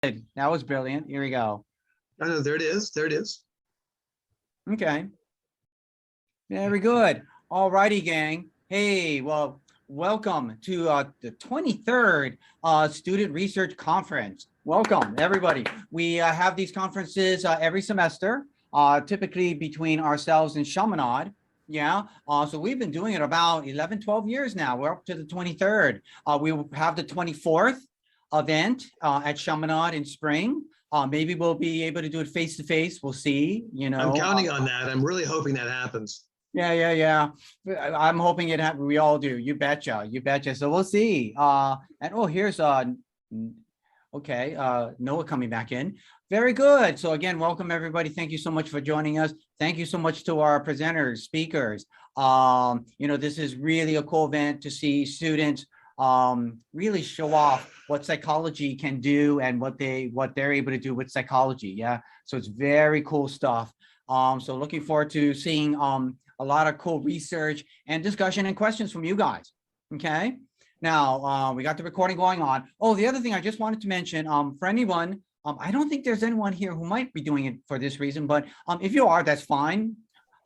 That was brilliant. Here we go. Oh, no, there it is. There it is. Okay. Very good. All righty, gang. Hey, well, welcome to the 23rd Student Research Conference. Welcome, everybody. We have these conferences every semester, typically between ourselves and Chaminade. Yeah, so we've been doing it about 11, 12 years now. We're up to the 23rd. We will have the 24th event at Chaminade in spring. Maybe we'll be able to do it face to face. We'll see, you know. I'm counting on that. I'm really hoping that happens. Yeah. I'm hoping it happens. We all do. You betcha. So we'll see. And oh, here's okay. Noah coming back in. Very good. So again, welcome everybody. Thank you so much for joining us. Thank you so much to our presenters, speakers. This is really a cool event to see students really show off what psychology can do and what they're able to do with psychology. Yeah. So it's very cool stuff. So looking forward to seeing a lot of cool research and discussion and questions from you guys. Okay. Now we got the recording going on. Oh, the other thing I just wanted to mention, for anyone, I don't think there's anyone here who might be doing it for this reason, but if you are, that's fine.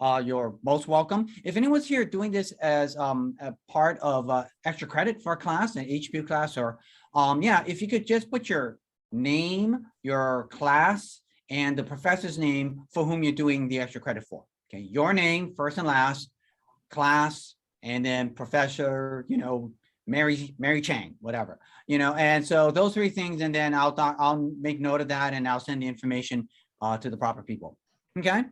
You're most welcome. If anyone's here doing this as a part of extra credit for a class, an HPU class, or yeah, if you could just put your name, your class, and the professor's name for whom you're doing the extra credit for. Okay, your name, first and last, class, and then professor, Mary Chang, whatever, and so those three things, and then I'll make note of that, and I'll send the information to the proper people. Okay,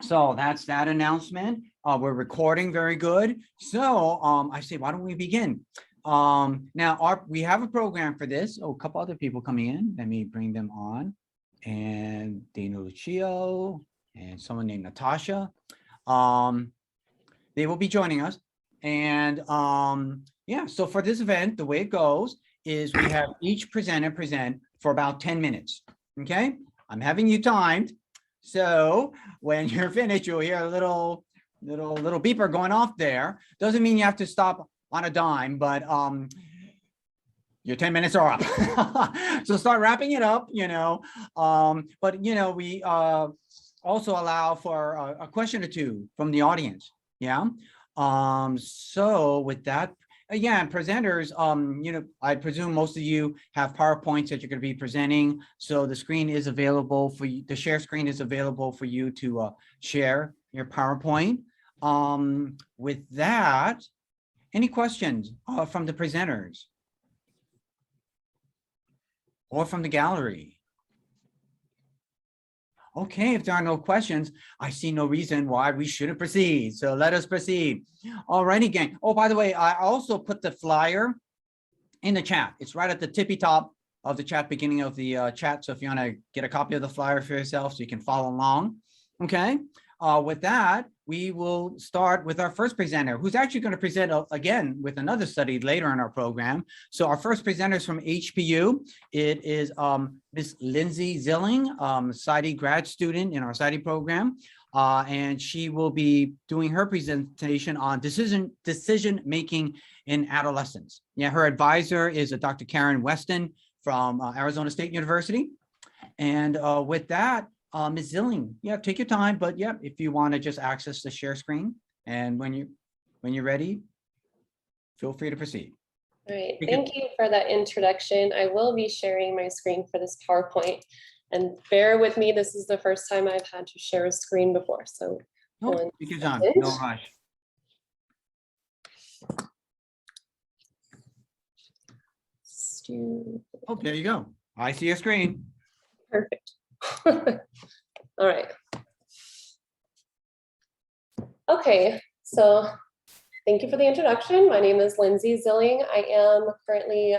so that's that announcement. We're recording, very good. So I say, why don't we begin? Now we have a program for this. Oh, a couple other people coming in. Let me bring them on. And Dana Lucio and someone named Natasha. They will be joining us. And yeah, so for this event, the way it goes is we have each presenter present for about 10 minutes. Okay, I'm having you timed. So when you're finished, you'll hear a little beeper going off there. Doesn't mean you have to stop on a dime, but your 10 minutes are up. So start wrapping it up, but we also allow for a question or two from the audience. Yeah. So with that, again, presenters, I presume most of you have PowerPoints that you're going to be presenting. So the screen is available for you. The share screen is available for you to share your PowerPoint. With that, any questions from the presenters? Or from the gallery? Okay, if there are no questions, I see no reason why we shouldn't proceed. So let us proceed. All righty, gang. Oh, by the way, I also put the flyer in the chat. It's right at the tippy top of the chat, beginning of the chat. So if you want to get a copy of the flyer for yourself so you can follow along. Okay. With that, we will start with our first presenter, who's actually going to present again with another study later in our program. So our first presenter is from HPU. It is Ms. Lindsay Zilling, PsyD grad student in our PsyD program. And she will be doing her presentation on decision making in adolescence. Yeah, her advisor is Dr. Karen Weston from Arizona State University. And with that, Ms. Zilling, yeah, take your time, but yeah, if you want to just access the share screen, and when you're ready, feel free to proceed. All right, thank you for that introduction. I will be sharing my screen for this PowerPoint, and bear with me, this is the first time I've had to share a screen before, so take your time, no rush. Oh, there you go. I see your screen. Perfect. All right. Okay, so thank you for the introduction. My name is Lindsay Zilling. I am currently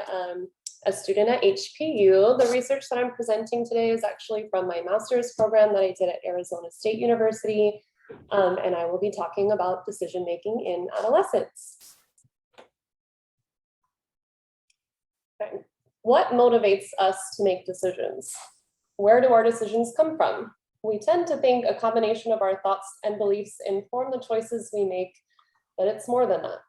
a student at HPU. The research that I'm presenting today is actually from my master's program that I did at Arizona State University, and I will be talking about decision-making in adolescence. Okay. What motivates us to make decisions? Where do our decisions come from? We tend to think a combination of our thoughts and beliefs inform the choices we make, but it's more than that.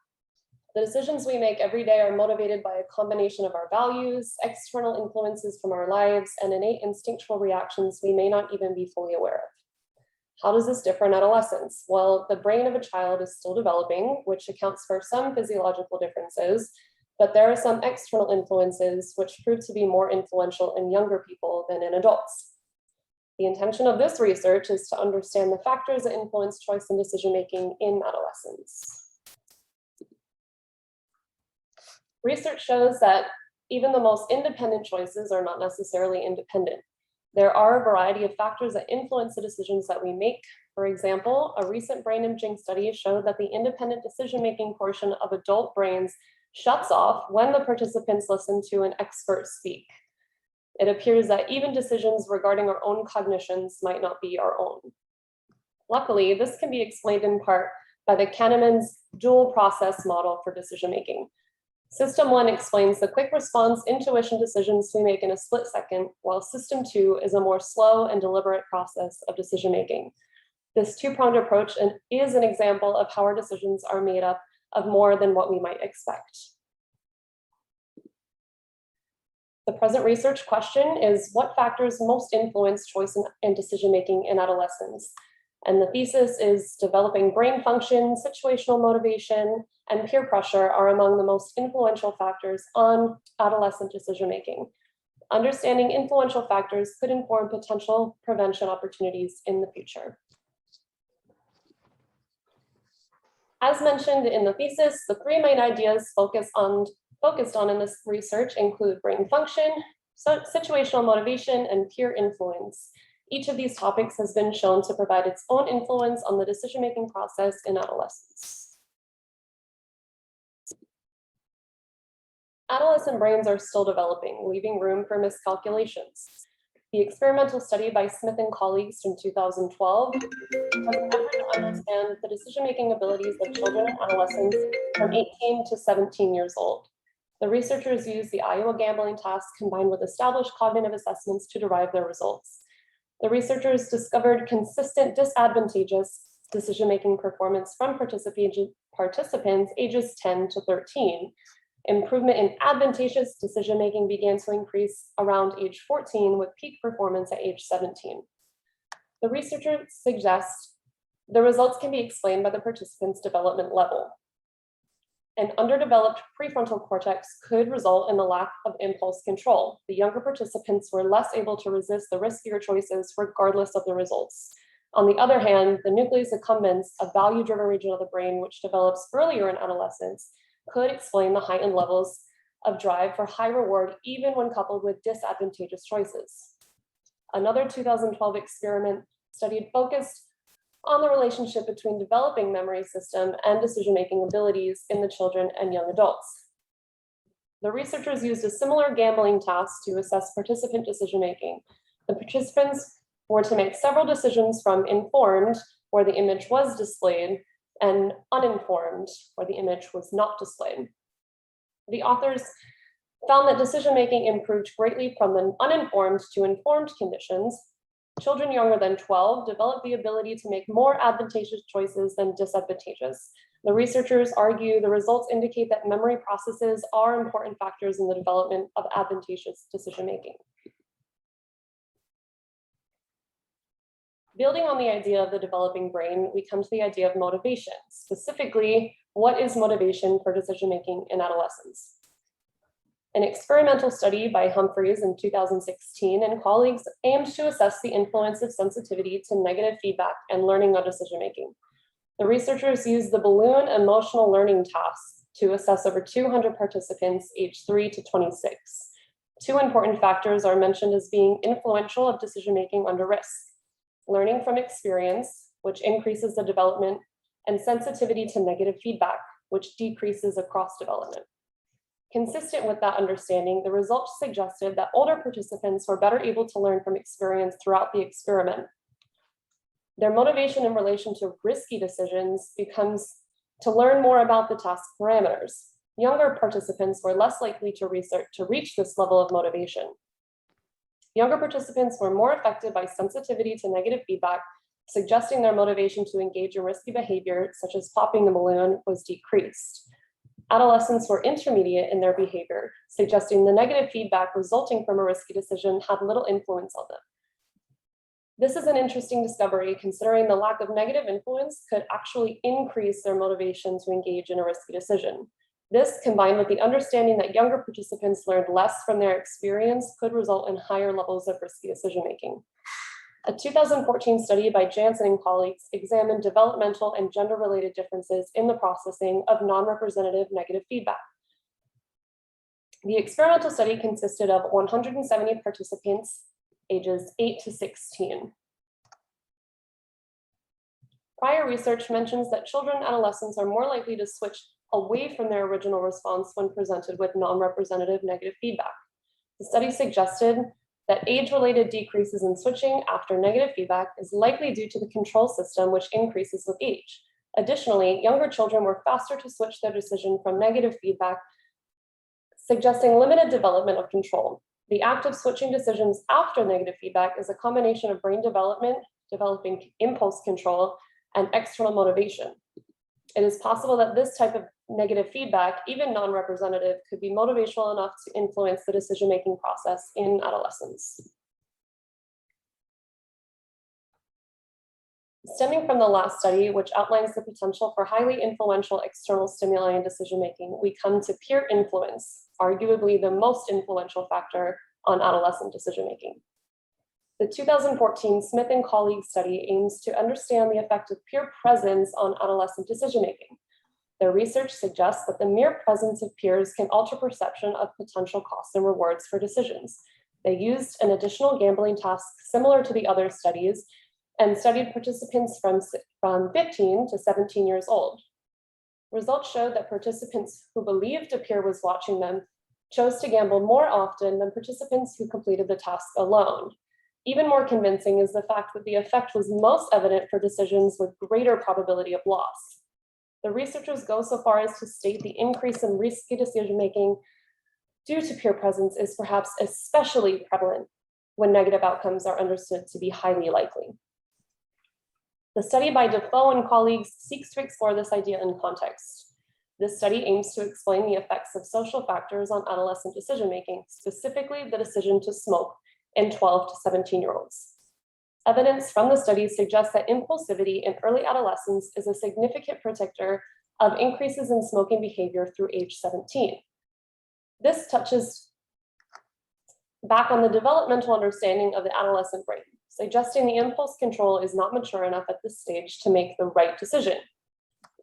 The decisions we make every day are motivated by a combination of our values, external influences from our lives, and innate instinctual reactions we may not even be fully aware of. How does this differ in adolescence? Well, the brain of a child is still developing, which accounts for some physiological differences, but there are some external influences which prove to be more influential in younger people than in adults. The intention of this research is to understand the factors that influence choice and decision-making in adolescence. Research shows that even the most independent choices are not necessarily independent. There are a variety of factors that influence the decisions that we make. For example, a recent brain imaging study showed that the independent decision-making portion of adult brains shuts off when the participants listen to an expert speak. It appears that even decisions regarding our own cognitions might not be our own. Luckily, this can be explained in part by the Kahneman's dual process model for decision-making. System 1 explains the quick response intuition decisions we make in a split second, while System 2 is a more slow and deliberate process of decision-making. This two-pronged approach is an example of how our decisions are made up of more than what we might expect. The present research question is, what factors most influence choice and decision-making in adolescence? And the thesis is developing brain function, situational motivation, and peer pressure are among the most influential factors on adolescent decision-making. Understanding influential factors could inform potential prevention opportunities in the future. As mentioned in the thesis, the three main ideas focused on in this research include brain function, situational motivation, and peer influence. Each of these topics has been shown to provide its own influence on the decision-making process in adolescence. Adolescent brains are still developing, leaving room for miscalculations. The experimental study by Smith and colleagues from 2012 has an effort to understand the decision-making abilities of children and adolescents from 18 to 17 years old. The researchers used the Iowa gambling task combined with established cognitive assessments to derive their results. The researchers discovered consistent disadvantageous decision-making performance from participants ages 10 to 13. Improvement in advantageous decision-making began to increase around age 14 with peak performance at age 17. The researchers suggest the results can be explained by the participants' development level. An underdeveloped prefrontal cortex could result in the lack of impulse control. The younger participants were less able to resist the riskier choices regardless of the results. On the other hand, the nucleus accumbens, a value-driven region of the brain which develops earlier in adolescence, could explain the heightened levels of drive for high reward even when coupled with disadvantageous choices. Another 2012 experiment focused on the relationship between developing memory system and decision-making abilities in the children and young adults. The researchers used a similar gambling task to assess participant decision-making. The participants were to make several decisions from informed, where the image was displayed, and uninformed, where the image was not displayed. The authors found that decision-making improved greatly from the uninformed to informed conditions. Children younger than 12 developed the ability to make more advantageous choices than disadvantageous. The researchers argue the results indicate that memory processes are important factors in the development of advantageous decision-making. Building on the idea of the developing brain, we come to the idea of motivation. Specifically, what is motivation for decision-making in adolescence? An experimental study by Humphreys in 2016 and colleagues aimed to assess the influence of sensitivity to negative feedback and learning on decision-making. The researchers used the balloon emotional learning task to assess over 200 participants aged 3 to 26. Two important factors are mentioned as being influential of decision-making under risk: learning from experience, which increases the development, and sensitivity to negative feedback, which decreases across development. Consistent with that understanding, the results suggested that older participants were better able to learn from experience throughout the experiment. Their motivation in relation to risky decisions becomes to learn more about the task parameters. Younger participants were less likely to reach this level of motivation. Younger participants were more affected by sensitivity to negative feedback, suggesting their motivation to engage in risky behavior, such as popping the balloon, was decreased. Adolescents were intermediate in their behavior, suggesting the negative feedback resulting from a risky decision had little influence on them. This is an interesting discovery, considering the lack of negative influence could actually increase their motivation to engage in a risky decision. This, combined with the understanding that younger participants learned less from their experience, could result in higher levels of risky decision-making. A 2014 study by Jansen and colleagues examined developmental and gender-related differences in the processing of non-representative negative feedback. The experimental study consisted of 170 participants ages 8 to 16. Prior research mentions that children and adolescents are more likely to switch away from their original response when presented with non-representative negative feedback. The study suggested that age-related decreases in switching after negative feedback is likely due to the control system, which increases with age. Additionally, younger children were faster to switch their decision from negative feedback, suggesting limited development of control. The act of switching decisions after negative feedback is a combination of brain development, developing impulse control, and external motivation. It is possible that this type of negative feedback, even non-representative, could be motivational enough to influence the decision-making process in adolescence. Stemming from the last study, which outlines the potential for highly influential external stimuli in decision-making, we come to peer influence, arguably the most influential factor on adolescent decision-making. The 2014 Smith and colleagues study aims to understand the effect of peer presence on adolescent decision-making. Their research suggests that the mere presence of peers can alter perception of potential costs and rewards for decisions. They used an additional gambling task similar to the other studies and studied participants from 15 to 17 years old. Results showed that participants who believed a peer was watching them chose to gamble more often than participants who completed the task alone. Even more convincing is the fact that the effect was most evident for decisions with greater probability of loss. The researchers go so far as to state the increase in risky decision-making due to peer presence is perhaps especially prevalent when negative outcomes are understood to be highly likely. The study by Defoe and colleagues seeks to explore this idea in context. This study aims to explain the effects of social factors on adolescent decision-making, specifically the decision to smoke in 12 to 17-year-olds. Evidence from the study suggests that impulsivity in early adolescence is a significant predictor of increases in smoking behavior through age 17. This touches back on the developmental understanding of the adolescent brain, suggesting the impulse control is not mature enough at this stage to make the right decision.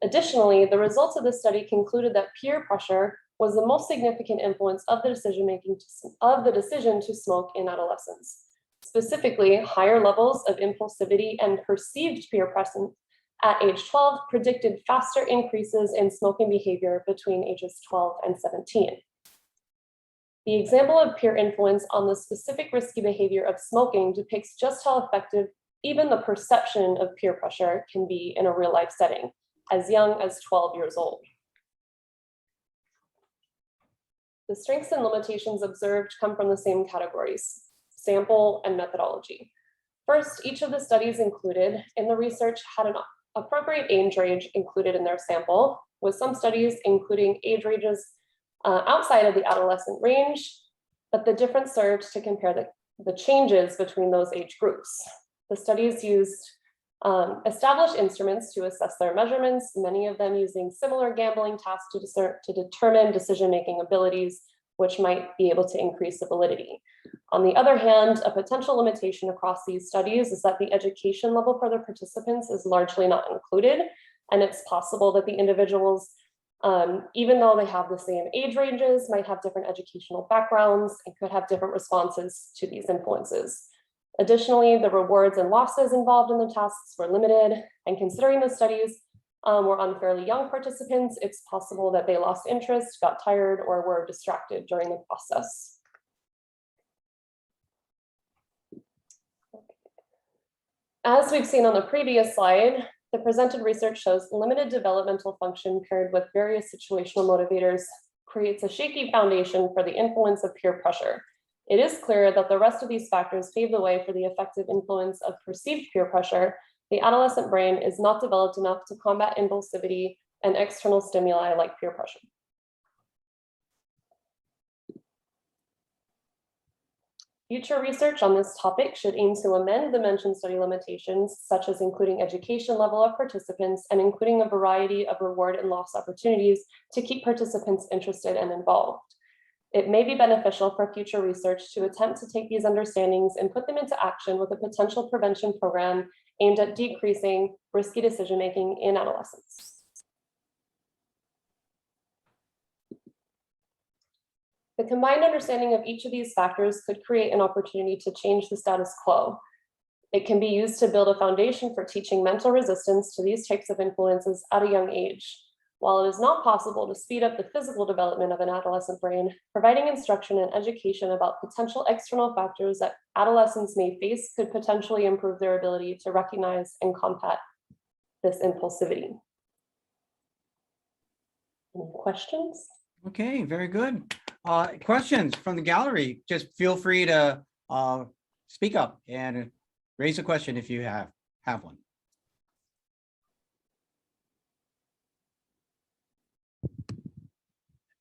Additionally, the results of this study concluded that peer pressure was the most significant influence of the decision to smoke in adolescence. Specifically, higher levels of impulsivity and perceived peer presence at age 12 predicted faster increases in smoking behavior between ages 12 and 17. The example of peer influence on the specific risky behavior of smoking depicts just how effective even the perception of peer pressure can be in a real-life setting, as young as 12 years old. The strengths and limitations observed come from the same categories: sample and methodology. First, each of the studies included in the research had an appropriate age range included in their sample, with some studies including age ranges outside of the adolescent range, but the difference served to compare the changes between those age groups. The studies used established instruments to assess their measurements, many of them using similar gambling tasks to determine decision-making abilities, which might be able to increase the validity. On the other hand, a potential limitation across these studies is that the education level for the participants is largely not included, and it's possible that the individuals, even though they have the same age ranges, might have different educational backgrounds and could have different responses to these influences. Additionally, the rewards and losses involved in the tasks were limited, and considering the studies were on fairly young participants, it's possible that they lost interest, got tired, or were distracted during the process. As we've seen on the previous slide, the presented research shows limited developmental function paired with various situational motivators creates a shaky foundation for the influence of peer pressure. It is clear that the rest of these factors pave the way for the effective influence of perceived peer pressure. The adolescent brain is not developed enough to combat impulsivity and external stimuli like peer pressure. Future research on this topic should aim to amend the mentioned study limitations, such as including education level of participants and including a variety of reward and loss opportunities to keep participants interested and involved. It may be beneficial for future research to attempt to take these understandings and put them into action with a potential prevention program aimed at decreasing risky decision-making in adolescents. The combined understanding of each of these factors could create an opportunity to change the status quo. It can be used to build a foundation for teaching mental resistance to these types of influences at a young age. While it is not possible to speed up the physical development of an adolescent brain, providing instruction and education about potential external factors that adolescents may face could potentially improve their ability to recognize and combat this impulsivity. Any questions? Okay, very good. Questions from the gallery? Just feel free to speak up and raise a question if you have one.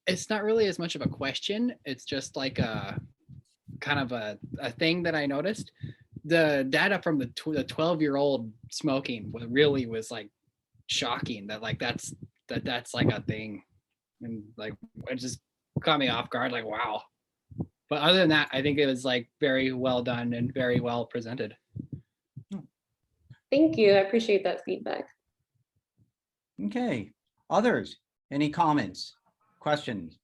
It's not really as much of a question. It's just like a kind of a thing that I noticed. The data from the 12-year-old smoking was like shocking that like that's like a thing, and like it just caught me off guard, like wow. But other than that, I think it was like very well done and very well presented. Thank you. I appreciate that feedback. Okay, others, any comments, questions?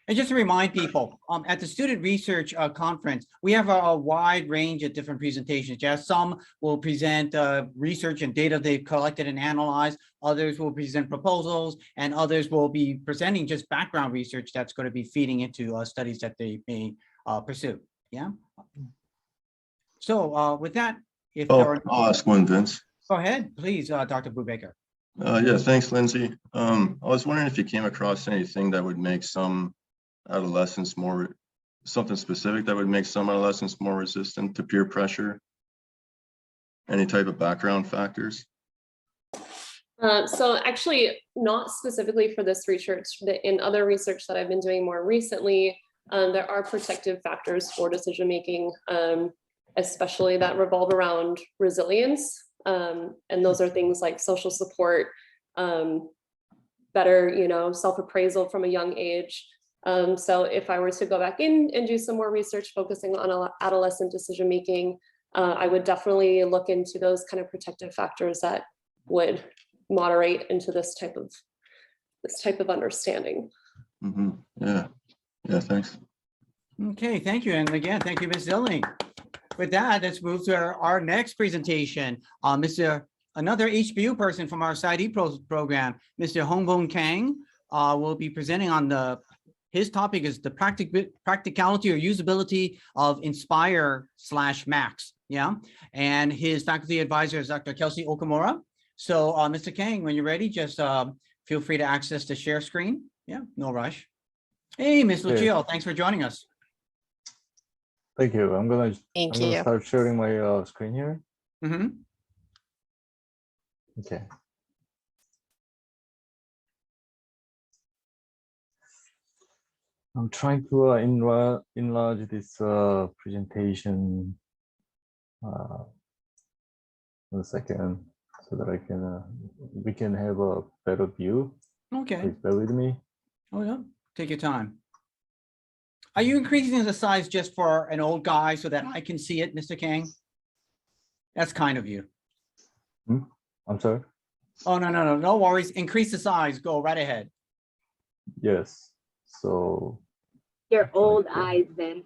And just to remind people, at the Student Research Conference, we have a wide range of different presentations. Yes, some will present research and data they've collected and analyzed. Others will present proposals, and others will be presenting just background research that's going to be feeding into studies that they may pursue. Yeah. So with that, if there are, I'll ask one, Vince. go ahead, please, Dr. Brubaker. Yeah, thanks, Lindsay. I was wondering if you came across anything that would make some adolescents something specific that would make some adolescents more resistant to peer pressure? Any type of background factors? So actually, not specifically for this research, but in other research that I've been doing more recently, there are protective factors for decision-making, especially that revolve around resilience. And those are things like social support, better, self-appraisal from a young age. So if I were to go back in and do some more research focusing on adolescent decision-making, I would definitely look into those kind of protective factors that would moderate into this type of understanding. Mm-hmm. Yeah, thanks. Okay, thank you. And again, thank you, Ms. Zilling. With that, let's move to our next presentation. Another HPU person from our PsyD program, Mr. Hongbong Kang, will be presenting on his topic is the practicality or usability of Inspire/Max. Yeah, and his faculty advisor is Dr. Kelsey Okamura. So, Mr. Kang, when you're ready, just feel free to access the share screen. Yeah, no rush. Hey, Ms. Lucio, thanks for joining us. Thank you. I'm gonna Thank you. start sharing my screen here. Mm-hmm. Okay. I'm trying to enlarge this presentation. 1 second, so that I can we can have a better view. Okay. Please bear with me. Oh yeah, take your time. Are you increasing the size just for an old guy so that I can see it, Mr. Kang? That's kind of you. I'm sorry. Oh, no worries. Increase the size. Go right ahead. Yes. So Your old eyes, then.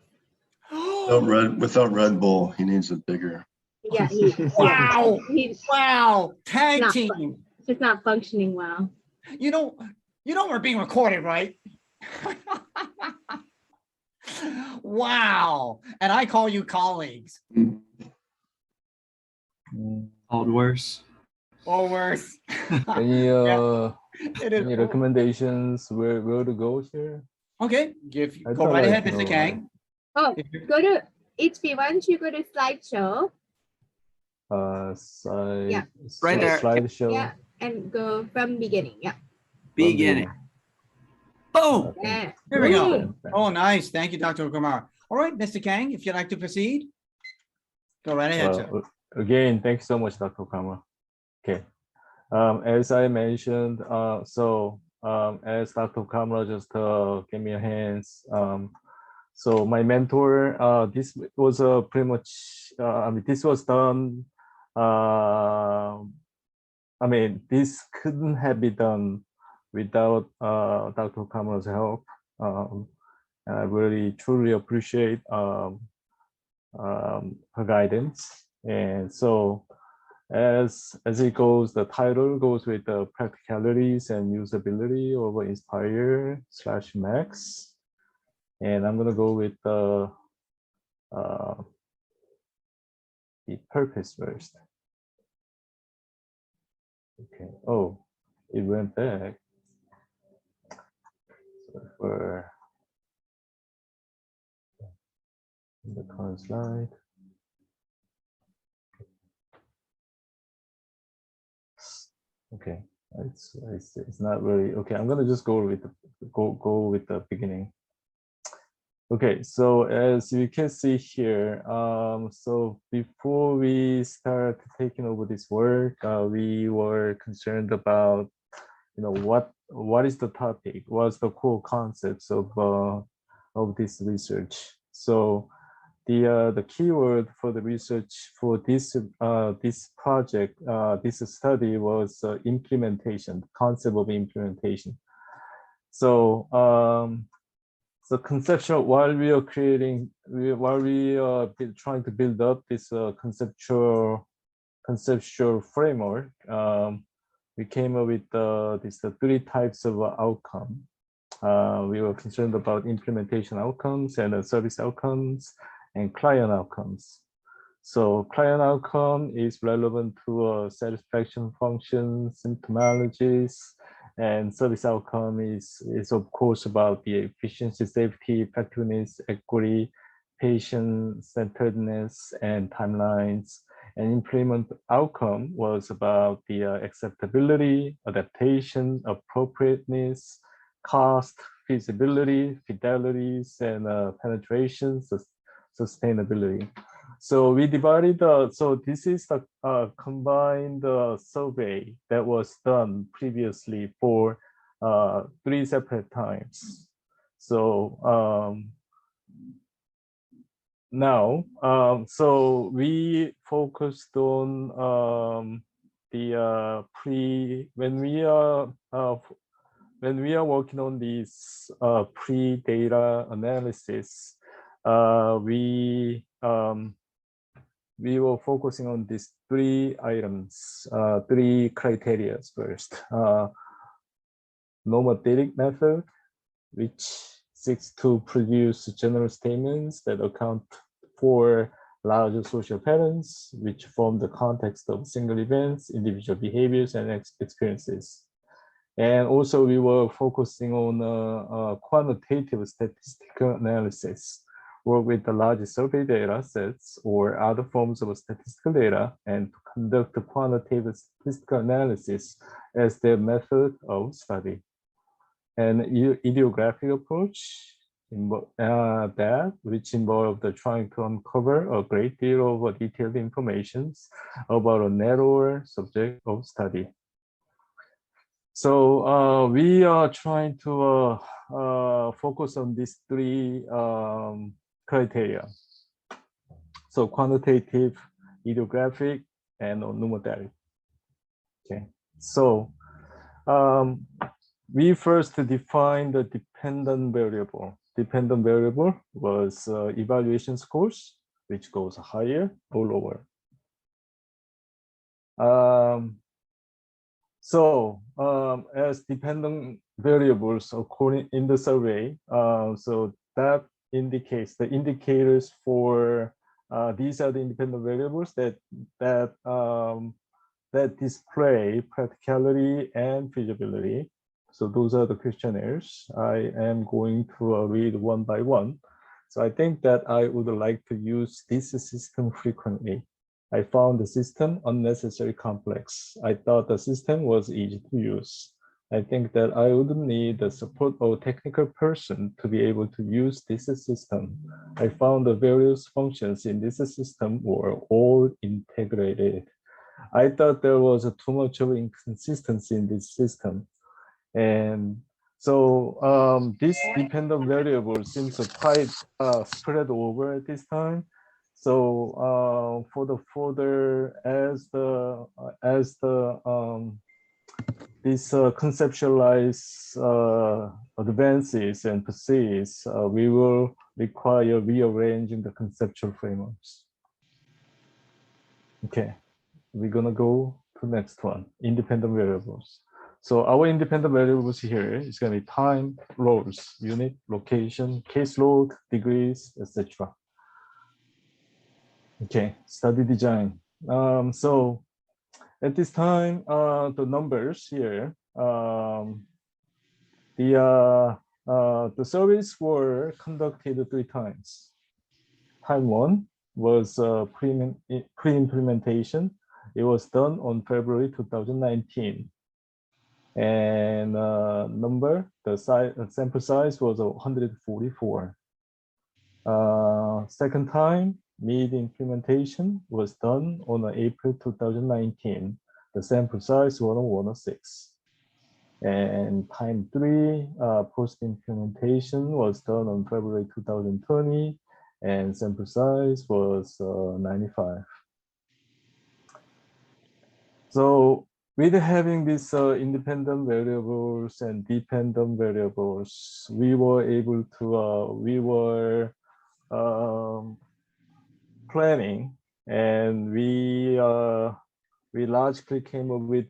Without Red Bull, he needs a bigger. Yeah. Wow. He's Wow. Tag Not team. just not functioning well. You know we're being recorded, right? Wow. And I call you colleagues. Called worse. Or worse. any It is. any recommendations where to go here? Okay. I Go thought right I ahead, know, Mr. Kang. Oh, If you- go to HP. Why don't you go to slideshow? Yeah. Right there. Slideshow. Yeah, and go from beginning. Yeah. Beginning. Boom. Yeah. Here we go. Boom. Oh, nice. Thank you, Dr. Okamura. All right, Mr. Kang, if you'd like to proceed, go right ahead, sir. Again, thanks so much, Dr. Kama. Okay. As I mentioned, as Dr. Kamra just gave me a hands, so my mentor, this was pretty much, this was done, this couldn't have been done without Dr. Kamra's help. And I really truly appreciate her guidance. And so as it goes, the title goes with the practicalities and usability of Inspire/Max. And I'm gonna go with the purpose first. Okay. Oh, it went back. So for the current slide. Okay, it's not really okay. I'm gonna just go with the beginning. Okay, so as you can see here, so before we start taking over this work, we were concerned about, what is the topic, what's the core concepts of this research. So the keyword for the research for this project, this study was implementation, concept of implementation. So so conceptual, while we are trying to build up this conceptual framework, we came up with these three types of outcome. We were concerned about implementation outcomes and service outcomes and client outcomes. So client outcome is relevant to satisfaction function, symptomologies, and service outcome is of course about the efficiency, safety, effectiveness, equity, patient-centeredness, and timelines. And implement outcome was about the acceptability, adaptation, appropriateness, cost, feasibility, fidelities, and penetration, sustainability. So we divided, so this is the combined survey that was done previously for 3 separate times. So now, so we focused on when we are working on this pre-data analysis, we were focusing on these 3 items, 3 criteria first. Normative method, which seeks to produce general statements that account for larger social patterns, which form the context of single events, individual behaviors, and experiences. And also we were focusing on quantitative statistical analysis, work with the large survey data sets or other forms of statistical data, and to conduct the quantitative statistical analysis as their method of study. And ideographic approach, which involved trying to uncover a great deal of detailed information about a narrower subject of study. So we are trying to focus on these 3 criteria. So quantitative, ideographic, and numeric. Okay. So we first defined the dependent variable. Dependent variable was evaluation scores, which goes higher or lower. As dependent variables according in the survey, so that indicates the indicators for these are the independent variables that display practicality and feasibility. So those are the questionnaires. I am going to read one by one. So I think that I would like to use this system frequently. I found the system unnecessarily complex. I thought the system was easy to use. I think that I would need the support of a technical person to be able to use this system. I found the various functions in this system were all integrated. I thought there was too much of inconsistency in this system. And so this dependent variable seems quite spread over at this time. So for the further as this conceptualize advances and proceeds, we will require rearranging the conceptual frameworks. Okay, we're gonna go to next one, independent variables. So our independent variables here is gonna be time, roles, unit, location, caseload, degrees, etc. Okay, study design. So at this time, the numbers here, the surveys were conducted 3 times. Time 1 was pre-implementation. It was done on February 2019. And the sample size was 144. Second time, mid-implementation was done on April 2019. The sample size was 106. And time 3, post-implementation was done on February 2020, and sample size was 95. So with having these independent variables and dependent variables, we were able to, we were planning, and we largely came up with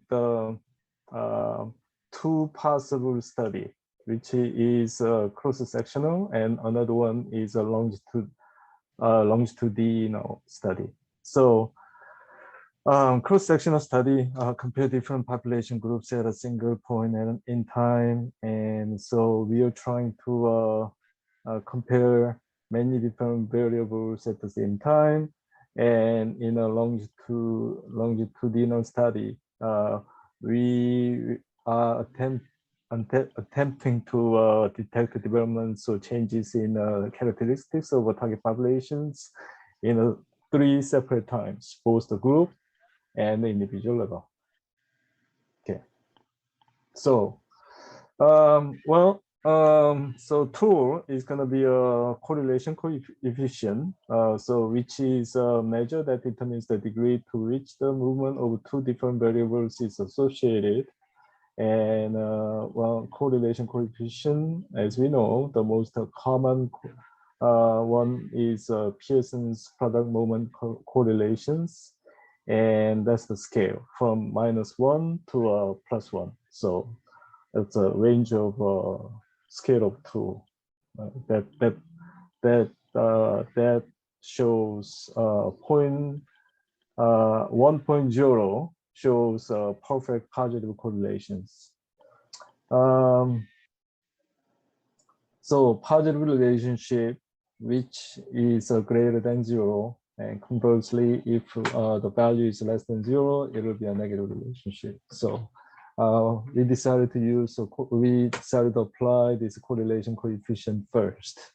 2 possible study, which is cross-sectional, and another one is a longitudinal study. So cross-sectional study compare different population groups at a single point in time, and so we are trying to compare many different variables at the same time. And in a longitudinal study, we are attempting to detect developments or changes in characteristics of target populations in 3 separate times, both the group and the individual level. Okay. So, so tool is going to be a correlation coefficient, so which is a measure that determines the degree to which the movement of 2 different variables is associated. And well, correlation coefficient, as we know, the most common one is Pearson's product moment correlations, and that's the scale from -1 to +1. So it's a range of scale of 2 that shows 1.0 shows perfect positive correlations. So positive relationship, which is greater than 0, and conversely, if the value is less than 0, it will be a negative relationship. So we decided to apply this correlation coefficient first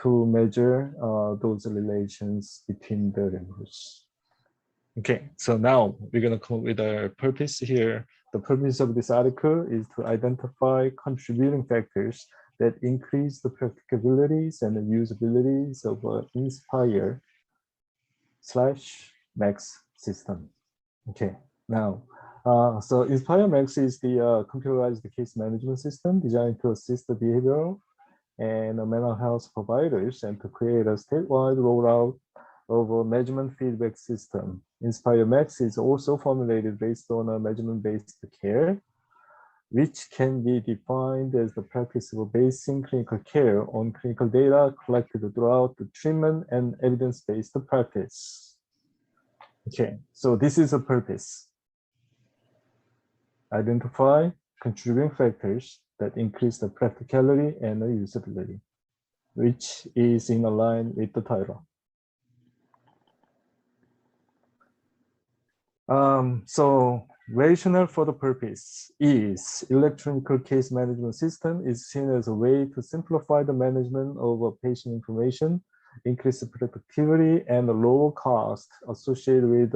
to measure those relations between variables. Okay, so now we're going to come up with our purpose here. The purpose of this article is to identify contributing factors that increase the practicabilities and the usabilities of Inspire/Max system. Okay, now, so Inspire/Max is the computerized case management system designed to assist the behavioral and mental health providers and to create a statewide rollout of a measurement feedback system. Inspire/Max is also formulated based on a measurement-based care, which can be defined as the practice of basing clinical care on clinical data collected throughout the treatment and evidence-based practice. Okay, so this is a purpose. Identify contributing factors that increase the practicality and the usability, which is in line with the title. So rationale for the purpose is electronic case management system is seen as a way to simplify the management of patient information, increase productivity, and lower cost associated with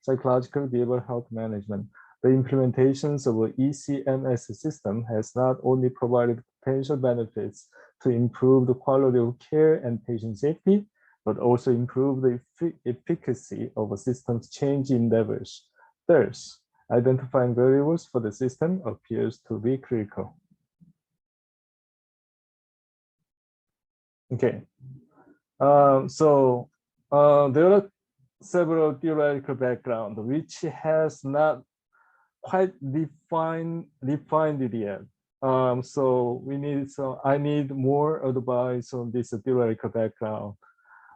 psychological behavioral health management. The implementations of an ECMS system has not only provided potential benefits to improve the quality of care and patient safety, but also improve the efficacy of a system's change endeavors. Thus, identifying variables for the system appears to be critical. Okay, there are several theoretical background which has not quite defined it yet. So I need more advice on this theoretical background.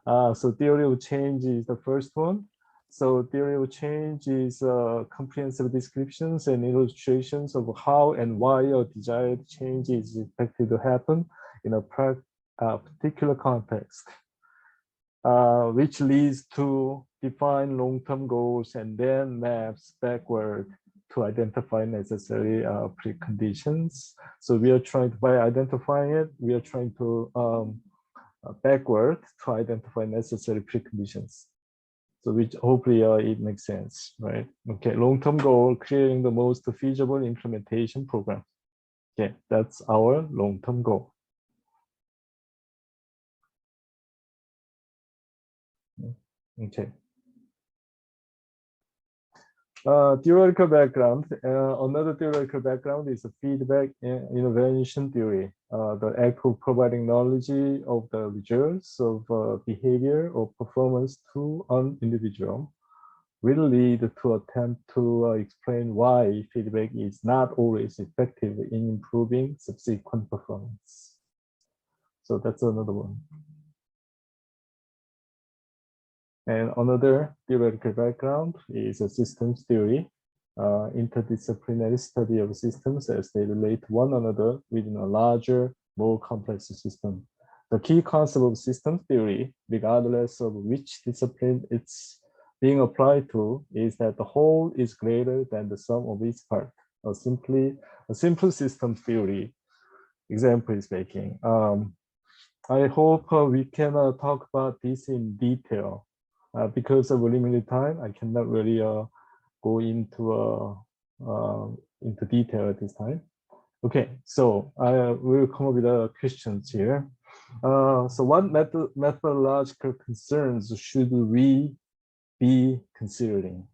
So theory of change is the first one. So theory of change is comprehensive descriptions and illustrations of how and why a desired change is expected to happen in a particular context, which leads to define long-term goals and then maps backward to identify necessary preconditions. So we are trying to, by identifying it, we are trying to backward to identify necessary preconditions. So which hopefully it makes sense, right? Okay, long-term goal, creating the most feasible implementation program. Okay, that's our long-term goal. Okay. Theoretical background. Another theoretical background is the feedback intervention theory. The act of providing knowledge of the results of behavior or performance to an individual will lead to attempt to explain why feedback is not always effective in improving subsequent performance. So that's another one. And another theoretical background is a systems theory, interdisciplinary study of systems as they relate to one another within a larger, more complex system. The key concept of systems theory, regardless of which discipline it's being applied to, is that the whole is greater than the sum of its part. A simple systems theory example is making. I hope we can talk about this in detail. Because of limited time, I cannot really go into detail at this time. Okay, so I will come up with questions here. So what methodological concerns should we be considering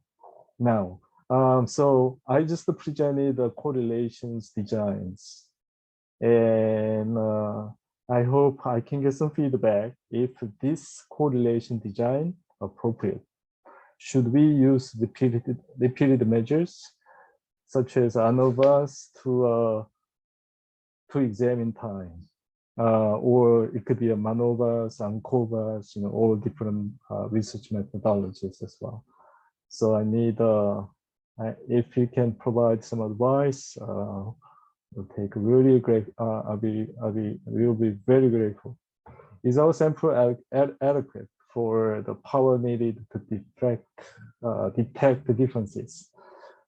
now? So I just presented the correlations designs, and I hope I can get some feedback if this correlation design appropriate. Should we use repeated measures such as ANOVAs to examine time, or it could be a MANOVAs, ANCOVAs, all different research methodologies as well. So I need if you can provide some advice, we'll take really great. We'll be very grateful. Is our sample adequate for the power needed to detect the differences?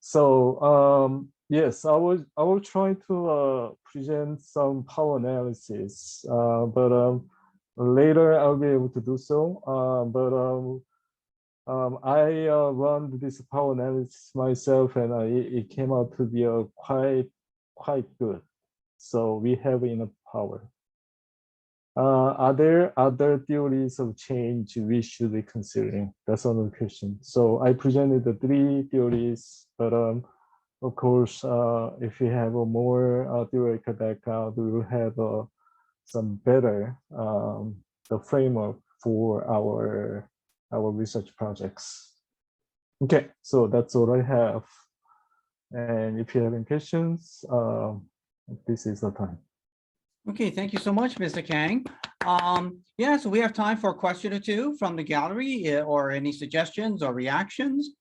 So yes, I will try to present some power analysis, but later I'll be able to do so. I run this power analysis myself, and it came out to be quite good. So we have enough power. Are there other theories of change we should be considering? That's another question. So I presented the 3 theories, but of course, if we have a more theoretical background, we will have some better the framework for our research projects. Okay, so that's all I have. And if you have any questions, this is the time. Okay, thank you so much, Mr. Kang. Yeah, so we have time for a question or two from the gallery, or any suggestions or reactions.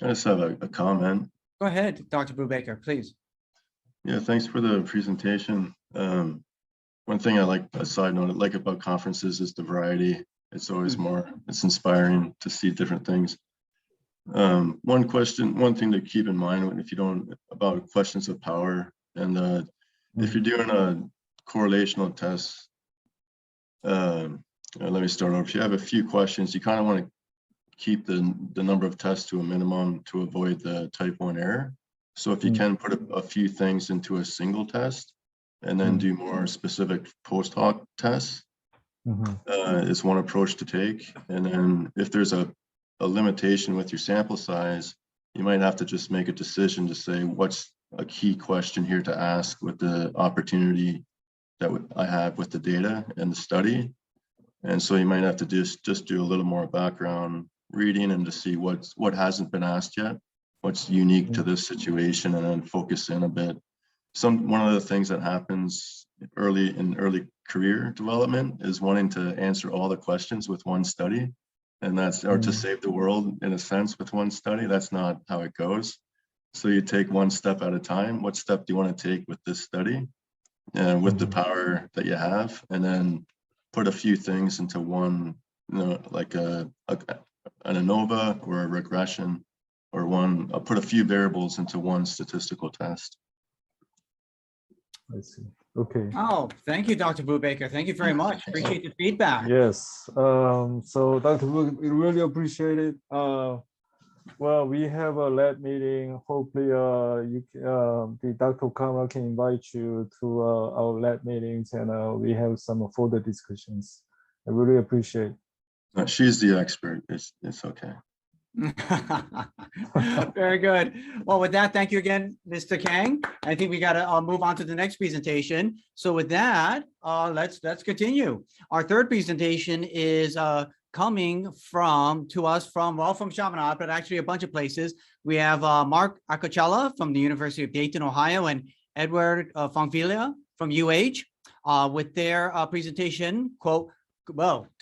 I just have a comment. Go ahead, Dr. Brubaker, please. Yeah, thanks for the presentation. One thing I like, a side note, I like about conferences is the variety. It's always more, it's inspiring to see different things. One thing to keep in mind if you don't, about questions of power, and if you're doing a correlational test, let me start over. If you have a few questions, you kind of want to keep the number of tests to a minimum to avoid the type 1 error. So if you can put a few things into a single test and then do more specific post hoc tests, is one approach to take. And then if there's a limitation with your sample size, you might have to just make a decision to say, what's a key question here to ask with the opportunity that I have with the data and the study. And so you might have to just do a little more background reading and to see what hasn't been asked yet, what's unique to this situation, and then focus in a bit. One of the things that happens in early career development is wanting to answer all the questions with one study, and or to save the world in a sense with one study. That's not how it goes. So you take one step at a time. What step do you want to take with this study, with the power that you have, and then put a few things into one, like an ANOVA or a regression, or put a few variables into one statistical test. I see. Okay. Oh, thank you, Dr. Brubaker. Thank you very much. Appreciate the feedback. Yes. So Dr. Wu, we really appreciate it. Well, we have a lab meeting. Hopefully, the Dr. Okama can invite you to our lab meetings, and we have some further discussions. I really appreciate. She's the expert. It's okay. Very good. Well, with that, thank you again, Mr. Kang. I think we got to move on to the next presentation. So with that, let's continue. Our third presentation is coming from Chaminade, but actually a bunch of places. We have Mark Acocella from the University of Dayton, Ohio, and Edward Fongvilla from UH with their presentation,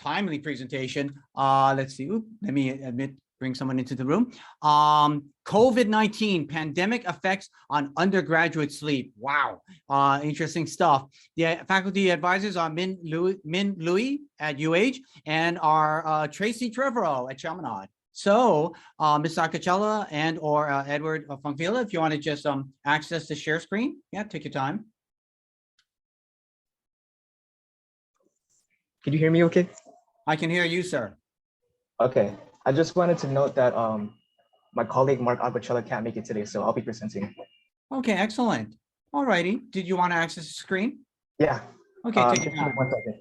timely presentation. Let's see. Let me bring someone into the room. COVID-19 pandemic effects on undergraduate sleep. Wow, interesting stuff. The faculty advisors are Min Louis at UH and our Tracy Trevorrow at Chaminade. So, Ms. Acocella and or Edward Fongvilla, if you want to just access the share screen, take your time. Can you hear me okay? I can hear you, sir. Okay. I just wanted to note that my colleague Mark Acocella can't make it today, so I'll be presenting. Okay, excellent. All righty. Did you want to access the screen? Yeah. Okay, take your time. 1 second.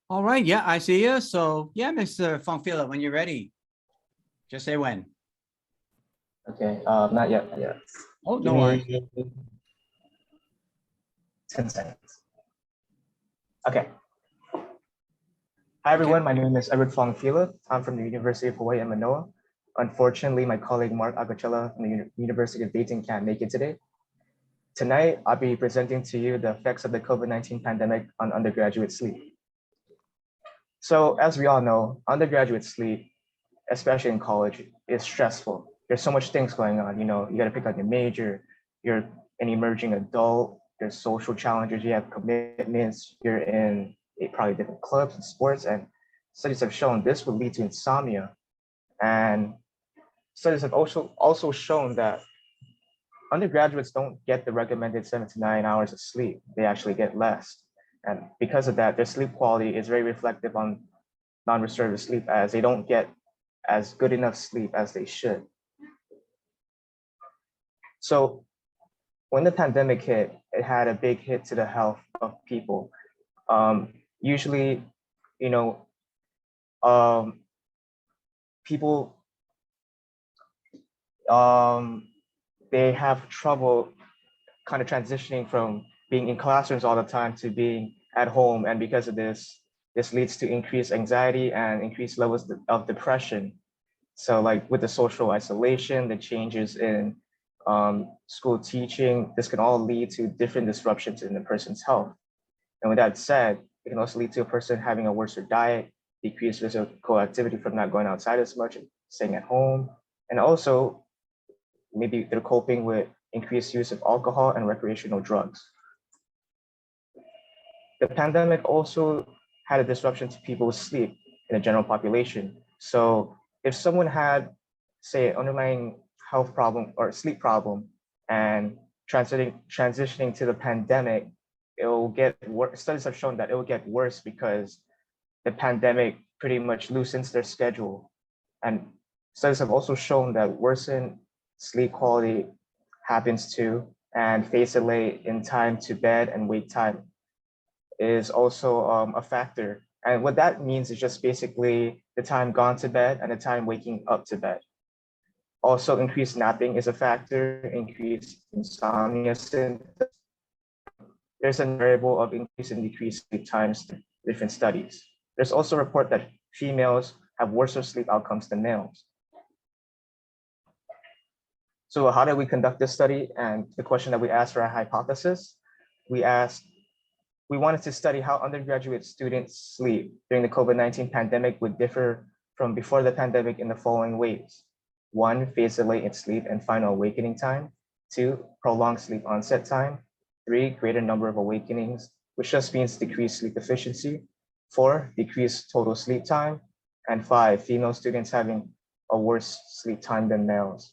All right. Yeah, I see you. So yeah, Mr. Fongvilla, when you're ready, just say when. Okay. Not yet. Not yet. Oh, no worries. 10 seconds. Okay. Hi, everyone. My name is Edward Fongvilla. I'm from the University of Hawaii at Manoa. Unfortunately, my colleague Mark Acocella from the University of Dayton can't make it today. Tonight, I'll be presenting to you the effects of the COVID-19 pandemic on undergraduate sleep. So as we all know, undergraduate sleep, especially in college, is stressful. There's so much things going on. You got to pick out your major, you're an emerging adult, there's social challenges, you have commitments, you're in probably different clubs and sports, and studies have shown this will lead to insomnia. And studies have also shown that undergraduates don't get the recommended 7 to 9 hours of sleep. They actually get less. And because of that, their sleep quality is very reflective on non-restorative sleep, as they don't get as good enough sleep as they should. So when the pandemic hit, it had a big hit to the health of people. Usually, people, they have trouble kind of transitioning from being in classrooms all the time to being at home. And because of this leads to increased anxiety and increased levels of depression. So like with the social isolation, the changes in school teaching, this can all lead to different disruptions in the person's health. And with that said, It can also lead to a person having a worse diet, decreased physical activity from not going outside as much and staying at home. And also, maybe they're coping with increased use of alcohol and recreational drugs. The pandemic also had a disruption to people's sleep in the general population. So if someone had, say, an underlying health problem or sleep problem and transitioning to the pandemic, it will get worse. Studies have shown that it will get worse because the pandemic pretty much loosens their schedule. And studies have also shown that worsened sleep quality happens too, and phase delay in time to bed and wake time is also a factor. And what that means is just basically the time gone to bed and the time waking up to bed. Also, increased napping is a factor, increased insomnia symptoms. There's a variable of increase and decrease sleep times in different studies. There's also a report that females have worse sleep outcomes than males. So how did we conduct this study? And the question that we asked for our hypothesis, we wanted to study how undergraduate students' sleep during the COVID-19 pandemic would differ from before the pandemic in the following ways. 1, phase delay in sleep and final awakening time. 2, prolonged sleep onset time. 3, greater number of awakenings, which just means decreased sleep efficiency. 4, decreased total sleep time. And 5, female students having a worse sleep time than males.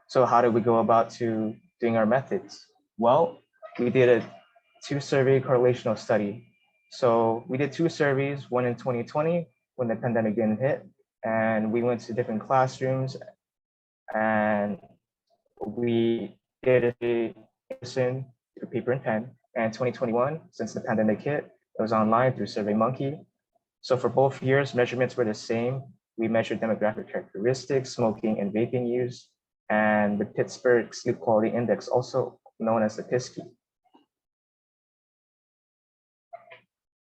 So how did we go about to doing our methods? Well, we did a 2-survey correlational study. So we did 2 surveys, one in 2020 when the pandemic didn't hit, and we went to different classrooms and we did a person through paper and pen. And 2021, since the pandemic hit, it was online through SurveyMonkey. So for both years, measurements were the same. We measured demographic characteristics, smoking and vaping use, and the Pittsburgh Sleep Quality Index, also known as the PSQI.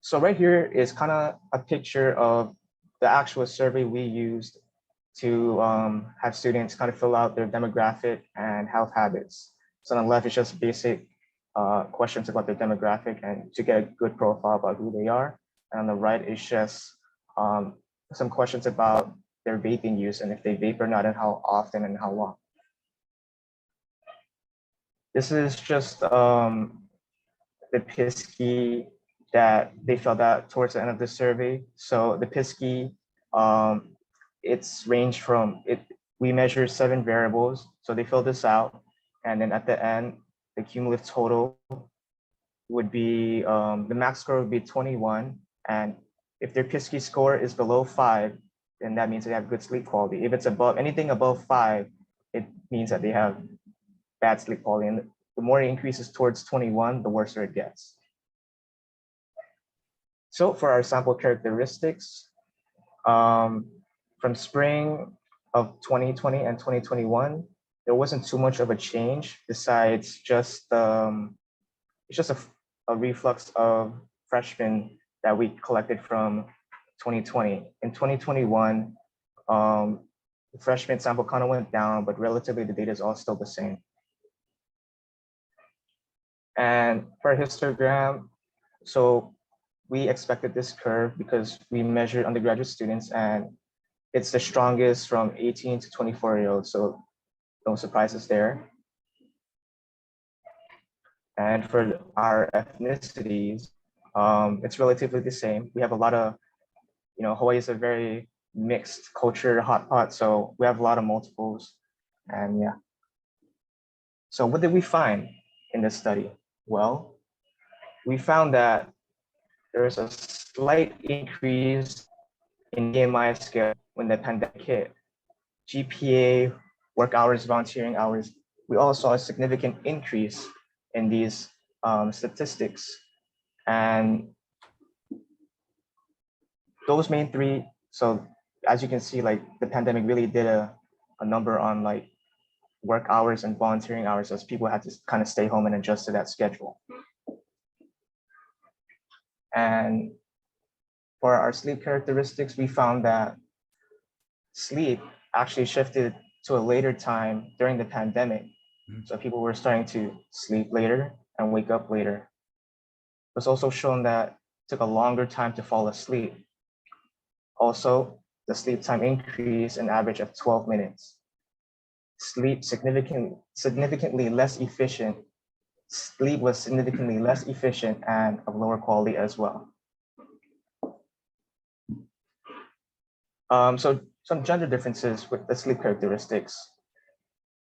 So right here is kind of a picture of the actual survey we used to have students kind of fill out their demographic and health habits. So on the left is just basic questions about their demographic and to get a good profile about who they are. And on the right is just some questions about their vaping use and if they vape or not and how often and how long. This is just the PSQI that they filled out towards the end of the survey. So the PSQI, it's ranged from, we measure 7 variables. So they filled this out. And then at the end, the cumulative total would be, the max score would be 21. And if their PSQI score is below 5, then that means they have good sleep quality. If it's above, anything above 5, it means that they have bad sleep quality. And the more it increases towards 21, the worse it gets. So for our sample characteristics, from spring of 2020 and 2021, there wasn't too much of a change besides just it's just a reflux of freshmen that we collected from 2020. In 2021, the freshman sample kind of went down, but relatively the data is all still the same. And for a histogram, so we expected this curve because we measured undergraduate students and it's the strongest from 18 to 24-year-olds, so no surprises there. And for our ethnicities, it's relatively the same. We have a lot of, Hawaii is a very mixed culture hot pot, so we have a lot of multiples, and yeah. So what did we find in this study? Well, we found that there's a slight increase in BMI scale when the pandemic hit. GPA, work hours, volunteering hours, we all saw a significant increase in these statistics. And those main 3, so as you can see, like the pandemic really did a number on like work hours and volunteering hours as people had to kind of stay home and adjust to that schedule. And for our sleep characteristics, we found that sleep actually shifted to a later time during the pandemic. So people were starting to sleep later and wake up later. was also shown that it took a longer time to fall asleep. Also, the sleep time increased an average of 12 minutes. Sleep significantly less efficient. Sleep was significantly less efficient and of lower quality as well. So some gender differences with the sleep characteristics.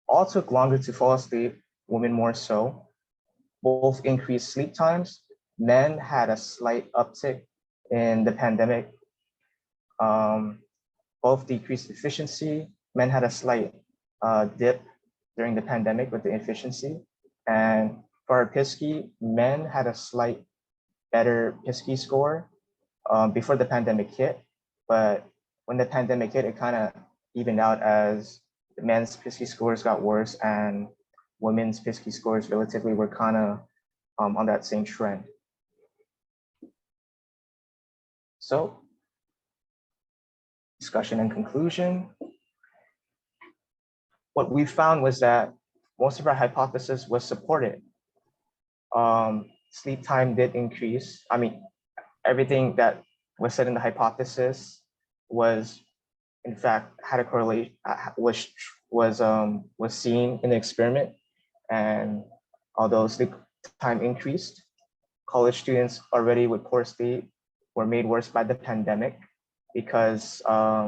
All took longer to fall asleep, women more so. Both increased sleep times. Men had a slight uptick in the pandemic. Both decreased efficiency. Men had a slight dip during the pandemic with the efficiency. And for our PISCI, men had a slight better PISCI score before the pandemic hit. But when the pandemic hit, it kind of evened out as the men's PISCI scores got worse and women's PISCI scores relatively were kind of on that same trend. So, discussion and conclusion. What we found was that most of our hypothesis was supported. Sleep time did increase. I mean, everything that was said in the hypothesis was, in fact, had a correlation, was seen in the experiment. And although sleep time increased, college students already with poor sleep were made worse by the pandemic because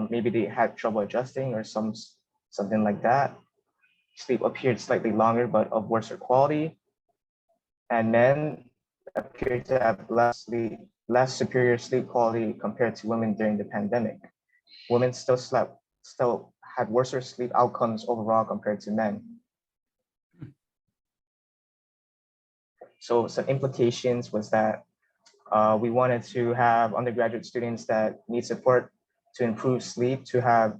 maybe they had trouble adjusting or something like that. Sleep appeared slightly longer, but of worse quality. And men appeared to have less superior sleep quality compared to women during the pandemic. Women still had worse sleep outcomes overall compared to men. So some implications was that we wanted to have undergraduate students that need support to improve sleep, to have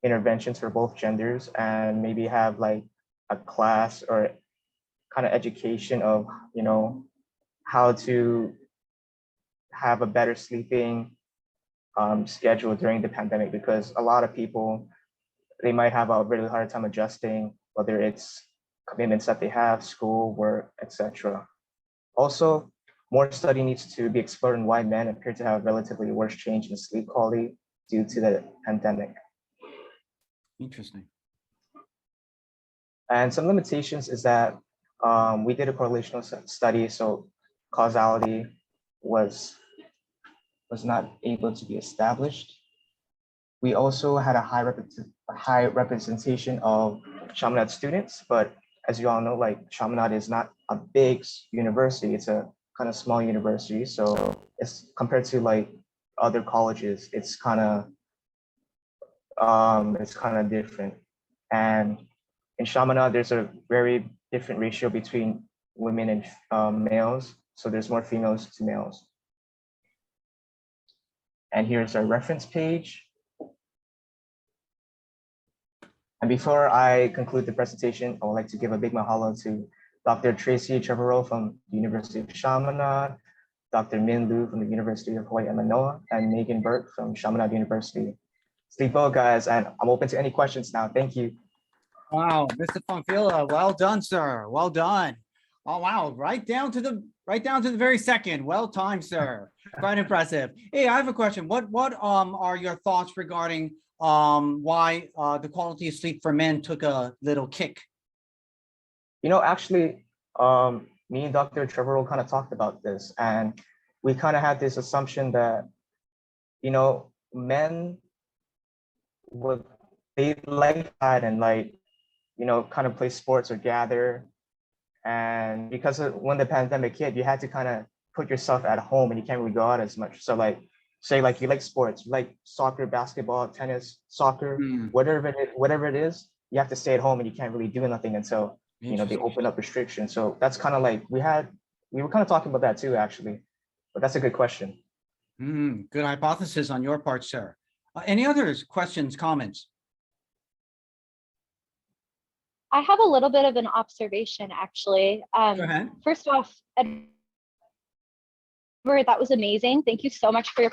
interventions for both genders, and maybe have like a class or kind of education of, you know, how to have a better sleeping schedule during the pandemic, because a lot of people, they might have a really hard time adjusting, whether it's commitments that they have, school, work, etc. Also, more study needs to be explored on why men appear to have relatively worse change in sleep quality due to the pandemic. Interesting. And some limitations is that we did a correlational study, so causality was not able to be established. We also had a high representation of Chaminade students, but as you all know, like Chaminade is not a big university, it's a kind of small university. So it's compared to like other colleges, it's kind of different. And in Chaminade, there's a very different ratio between women and males. So there's more females to males. And here's our reference page. And before I conclude the presentation, I would like to give a big mahalo to Dr. Tracy Trevorrow from the University of Chaminade, Dr. Min Liu from the University of Hawaii at Manoa, and Megan Burke from Chaminade University. Sleep well, guys, and I'm open to any questions now. Thank you. Wow, Mr. Fonfila, well done, sir. Well done. Oh wow, right down to the very second. Well timed, sir. Quite impressive. Hey, I have a question. What are your thoughts regarding why the quality of sleep for men took a little kick? You know, actually, me and Dr. Trevorrow kind of talked about this, and we kind of had this assumption that, you know, men they like that and like, you know, kind of play sports or gather. And because when the pandemic hit, you had to kind of put yourself at home and you can't really go out as much. So like, say like you like sports, you like soccer, basketball, tennis, soccer, whatever it is, you have to stay at home and you can't really do nothing until, you know, they open up restrictions. So that's kind of like, we were kind of talking about that too, actually, but that's a good question. Good hypothesis on your part, sir. Any others, questions, comments? I have a little bit of an observation, actually. Go ahead. First off, Edward, that was amazing. Thank you so much for your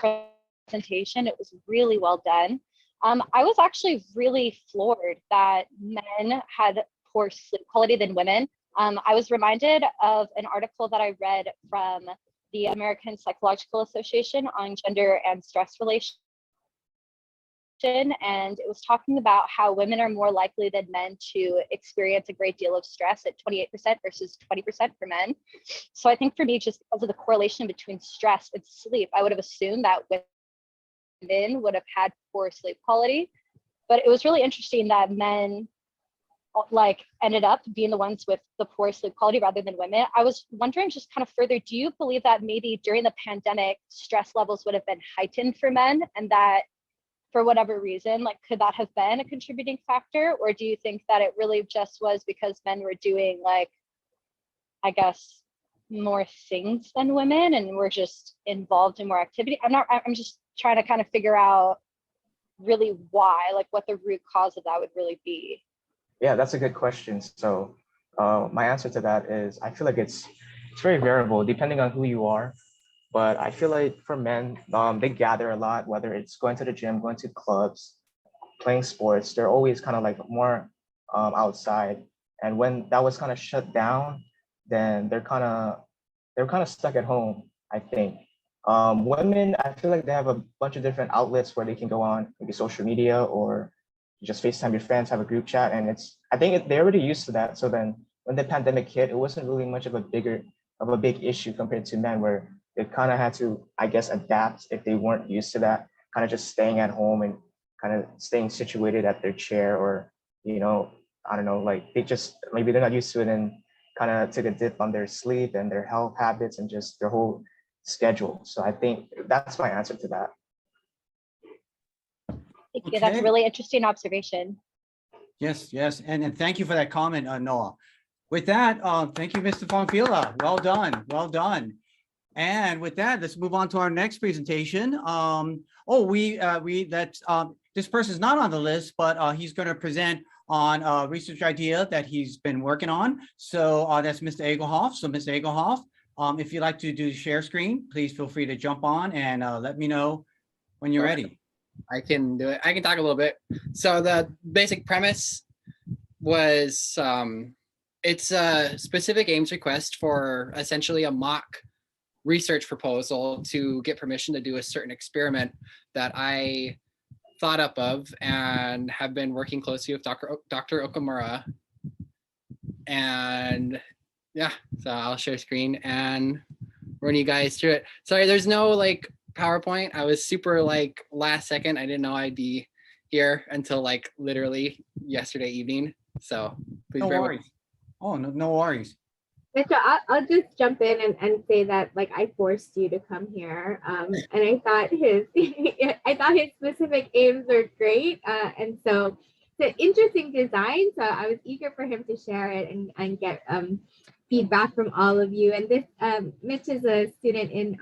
presentation. It was really well done. I was actually really floored that men had poor sleep quality than women. I was reminded of an article that I read from the American Psychological Association on Gender and Stress Relations. And it was talking about how women are more likely than men to experience a great deal of stress at 28% versus 20% for men. So I think for me, just because of the correlation between stress and sleep, I would have assumed that women would have had poor sleep quality. But it was really interesting that men like ended up being the ones with the poor sleep quality rather than women. I was wondering just kind of further, do you believe that maybe during the pandemic, stress levels would have been heightened for men, and that for whatever reason, like, could that have been a contributing factor? Or do you think that it really just was because men were doing, like, I guess, more things than women and were just involved in more activity? I'm just trying to kind of figure out really why, like what the root cause of that would really be. Yeah, that's a good question. So my answer to that is I feel like it's very variable depending on who you are. But I feel like for men, they gather a lot, whether it's going to the gym, going to clubs, playing sports. They're always kind of like more outside. And when that was kind of shut down, then they're kind of stuck at home, I think. Women, I feel like they have a bunch of different outlets where they can go on, maybe social media, or just FaceTime your friends, have a group chat. And I think they're already used to that. So then when the pandemic hit, it wasn't really much of a big issue compared to men, where they kind of had to, I guess, adapt if they weren't used to that, kind of just staying at home and kind of staying situated at their chair, or, I don't know, like maybe they're not used to it and kind of took a dip on their sleep and their health habits and just their whole schedule. So I think that's my answer to that. Thank you. That's a Okay. really interesting observation. Yes, and thank you for that comment, Noah. With that, thank you, Mr. Fonfila. Well done, well done. And with that, let's move on to our next presentation. This person's not on the list, but he's going to present on a research idea that he's been working on. So that's Mr. Egelhoff. So Mr. Egelhoff, if you'd like to do share screen, please feel free to jump on and let me know when you're ready. I can do it. I can talk a little bit. So the basic premise was it's a specific Ames request for essentially a mock research proposal to get permission to do a certain experiment that I thought up of and have been working closely with Dr. Okamura. And yeah, so I'll share screen and run you guys through it. Sorry, there's no like PowerPoint. I was super like last second. I didn't know I'd be here until like literally yesterday evening. So please No bear with worries. me. Oh, no worries. Mitchell, I'll just jump in and say that like I forced you to come here, and I thought his specific aims were great, and so it's an interesting design. So I was eager for him to share it and get feedback from all of you. And this Mitch is a student in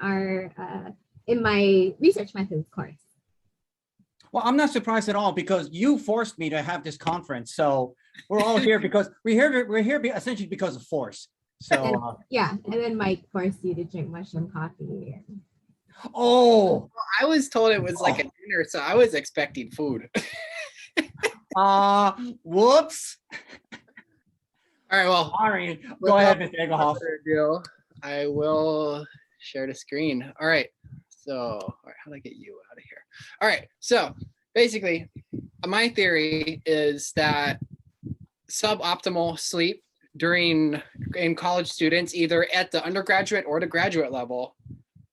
my research methods course. Well, I'm not surprised at all because you forced me to have this conference. So we're all here because we're here essentially because of force. So and then Mike forced you to drink mushroom coffee. oh, I was told it was like a dinner, so I was expecting food. whoops. All right, well, Sorry. Go ahead, Mr. Egelhoff. I will share the screen. All right. So, all right, how do I get you out of here? All right. So basically, my theory is that suboptimal sleep in college students, either at the undergraduate or the graduate level,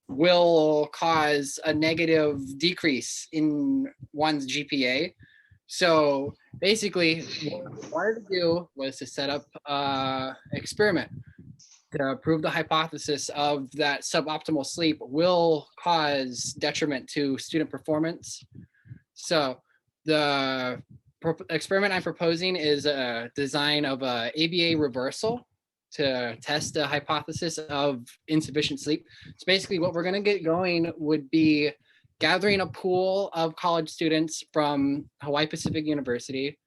will cause a negative decrease in one's GPA. So basically, what I wanted to do was to set up an experiment to prove the hypothesis of that suboptimal sleep will cause detriment to student performance. So the experiment I'm proposing is a design of a ABA reversal to test the hypothesis of insufficient sleep. So basically what we're going to get going would be gathering a pool of college students from Hawaii Pacific University.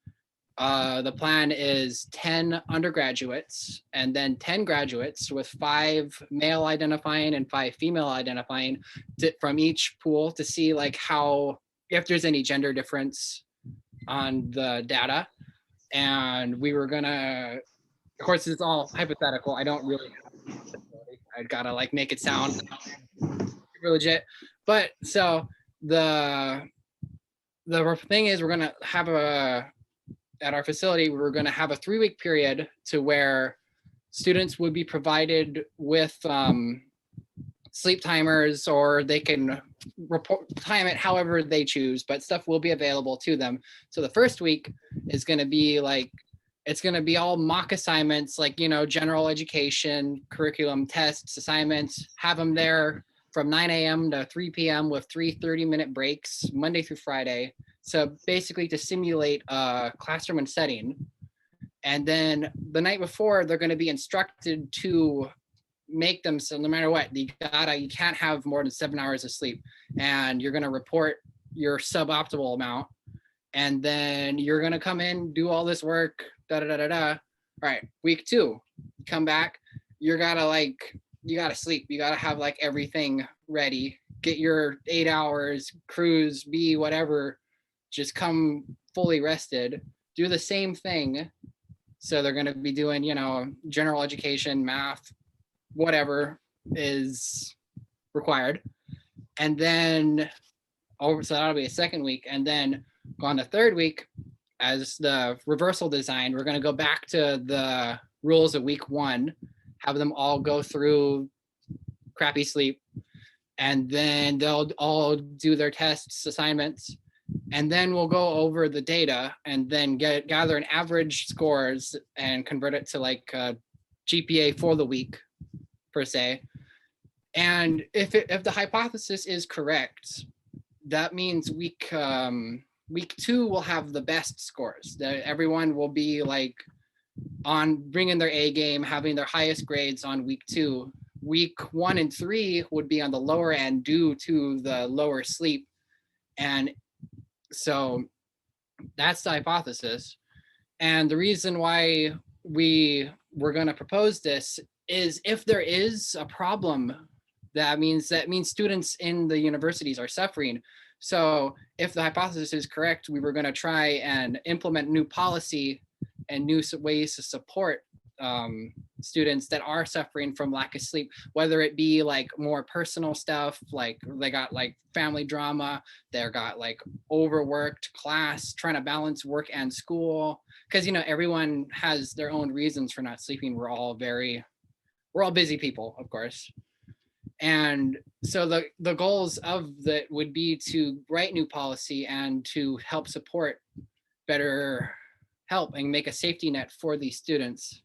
The plan is 10 undergraduates and then 10 graduates with 5 male identifying and 5 female identifying from each pool to see like how, if there's any gender difference on the data. And we were gonna, of course, it's all hypothetical. I don't really have, I gotta like make it sound super legit. But so the thing is, we're gonna have at our facility, we're gonna have a 3-week period to where students would be provided with sleep timers, or they can time it however they choose, but stuff will be available to them. So the first week is going to be like, it's going to be all mock assignments, like, you know, general education, curriculum, tests, assignments, have them there from 9 a.m. to 3 p.m. with 3 30-minute breaks, Monday through Friday. So basically to simulate a classroom and setting. And then the night before, they're going to be instructed to make them, so no matter what, you can't have more than 7 hours of sleep, and you're going to report your suboptimal amount, and then you're going to come in, do all this work, da da da da da. All right, week 2, come back, you gotta sleep, you gotta have like everything ready, get your 8 hours, cruise, be whatever, just come fully rested, do the same thing. So they're going to be doing, you know, general education, math, whatever is required. And then so that'll be a second week. And then on the third week, as the reversal design, we're going to go back to the rules of week 1, have them all go through crappy sleep, and then they'll all do their tests, assignments, and then we'll go over the data and then gather an average scores and convert it to like a GPA for the week per se. And if the hypothesis is correct, that means week 2 will have the best scores. That everyone will be like on bringing their A game, having their highest grades on week 2. Week 1 and 3 would be on the lower end due to the lower sleep. And so that's the hypothesis. And the reason why we were going to propose this is if there is a problem, that means students in the universities are suffering. So if the hypothesis is correct, we were going to try and implement new policy and new ways to support students that are suffering from lack of sleep, whether it be like more personal stuff, like they got like family drama, they got like overworked class, trying to balance work and school, because you know everyone has their own reasons for not sleeping. We're all busy people, of course. And so the goals of that would be to write new policy and to help support better help and make a safety net for these students.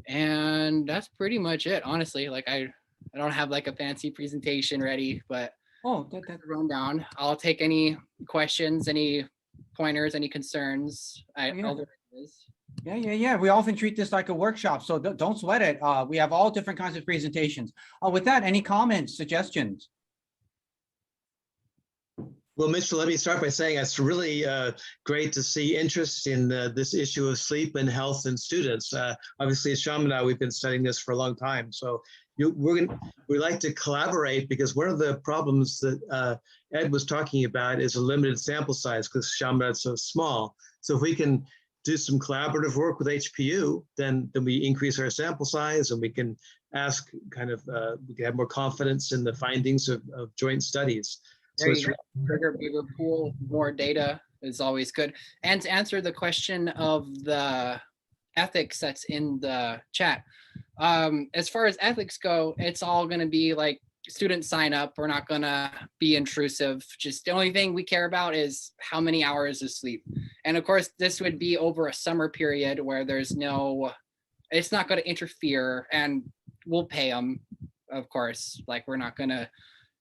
And that's pretty much it, honestly. Like I don't have like a fancy presentation ready, but that's a rundown. I'll take any questions, any pointers, any concerns. Yeah. We often treat this like a workshop, so don't sweat it. We have all different kinds of presentations. With that, any comments, suggestions? Well, Mitchell, let me start by saying it's really great to see interest in this issue of sleep and health in students. Obviously, at Chaminade, we've been studying this for a long time. So we like to collaborate, because one of the problems that Ed was talking about is a limited sample size because Chaminade is so small. So if we can do some collaborative work with HPU, then we increase our sample size, and we can ask we can have more confidence in the findings of joint studies. So it's bigger pool, more data is always good. And to answer the question of the ethics that's in the chat, as far as ethics go, it's all going to be like students sign up. We're not going to be intrusive. Just the only thing we care about is how many hours of sleep. And of course, this would be over a summer period where it's not going to interfere, and we'll pay them, of course. Like we're not going to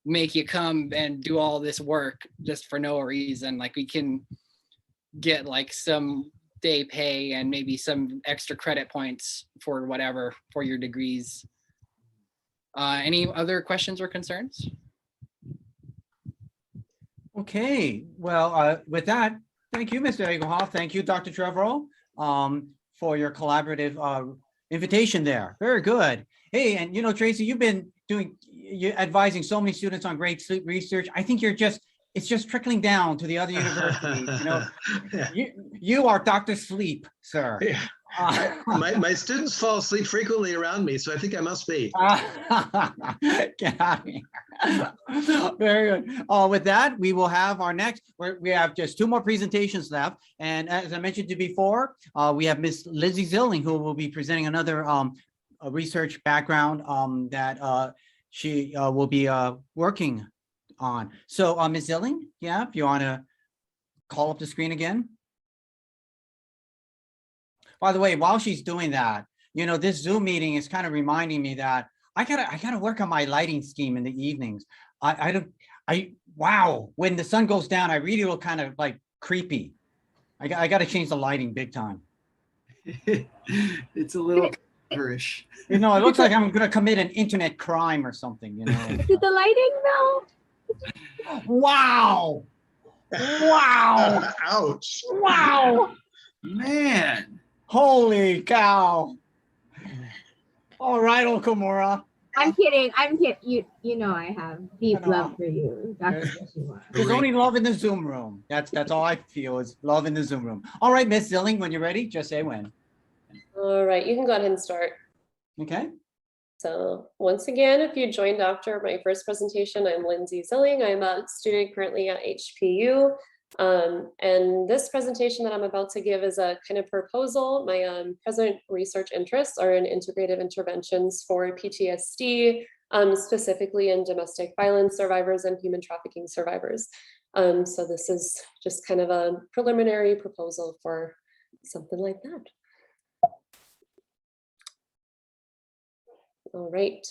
make you come and do all this work just for no reason. Like we can get like some day pay and maybe some extra credit points for whatever for your degrees. Any other questions or concerns? Okay, well, with that, thank you, Mr. Egelhoff. Thank you, Dr. Trevorrow, for your collaborative invitation there. Very good. Hey, and you know, Tracy, you've been you're advising so many students on great sleep research. I think it's just trickling down to the other universities. You know, you are Dr. Sleep, sir. Yeah. My students fall asleep frequently around me, so I think I must be. Get out of here. Very good. With that, we will have our next, we have just 2 more presentations left. And as I mentioned to you before, we have Miss Lindsay Zilling, who will be presenting another a research background that she will be working on. So Ms. Zilling, yeah, if you want to call up the screen again. By the way, while she's doing that, you know, this Zoom meeting is kind of reminding me that I gotta work on my lighting scheme in the evenings. Wow, when the sun goes down, I really look kind of like creepy. I gotta change the lighting big time. It's a little garish. You know, it looks like I'm gonna commit an internet crime or something, you know. Is it the lighting though? Wow. Wow. Ouch. Wow. Man. Holy cow. All right, Okamura. I'm kidding. I'm kidding. You know I have deep I know. love for you, Dr. Yoshimura. There's only love in the Zoom room. That's all I feel is love in the Zoom room. All right, Miss Zilling, when you're ready, just say when. All right, you can go ahead and start. Okay. So once again, if you joined after my first presentation, I'm Lindsay Zilling. I'm a student currently at HPU. And this presentation that I'm about to give is a kind of proposal. My present research interests are in integrative interventions for PTSD, specifically in domestic violence survivors and human trafficking survivors. So this is just kind of a preliminary proposal for something like that. All right.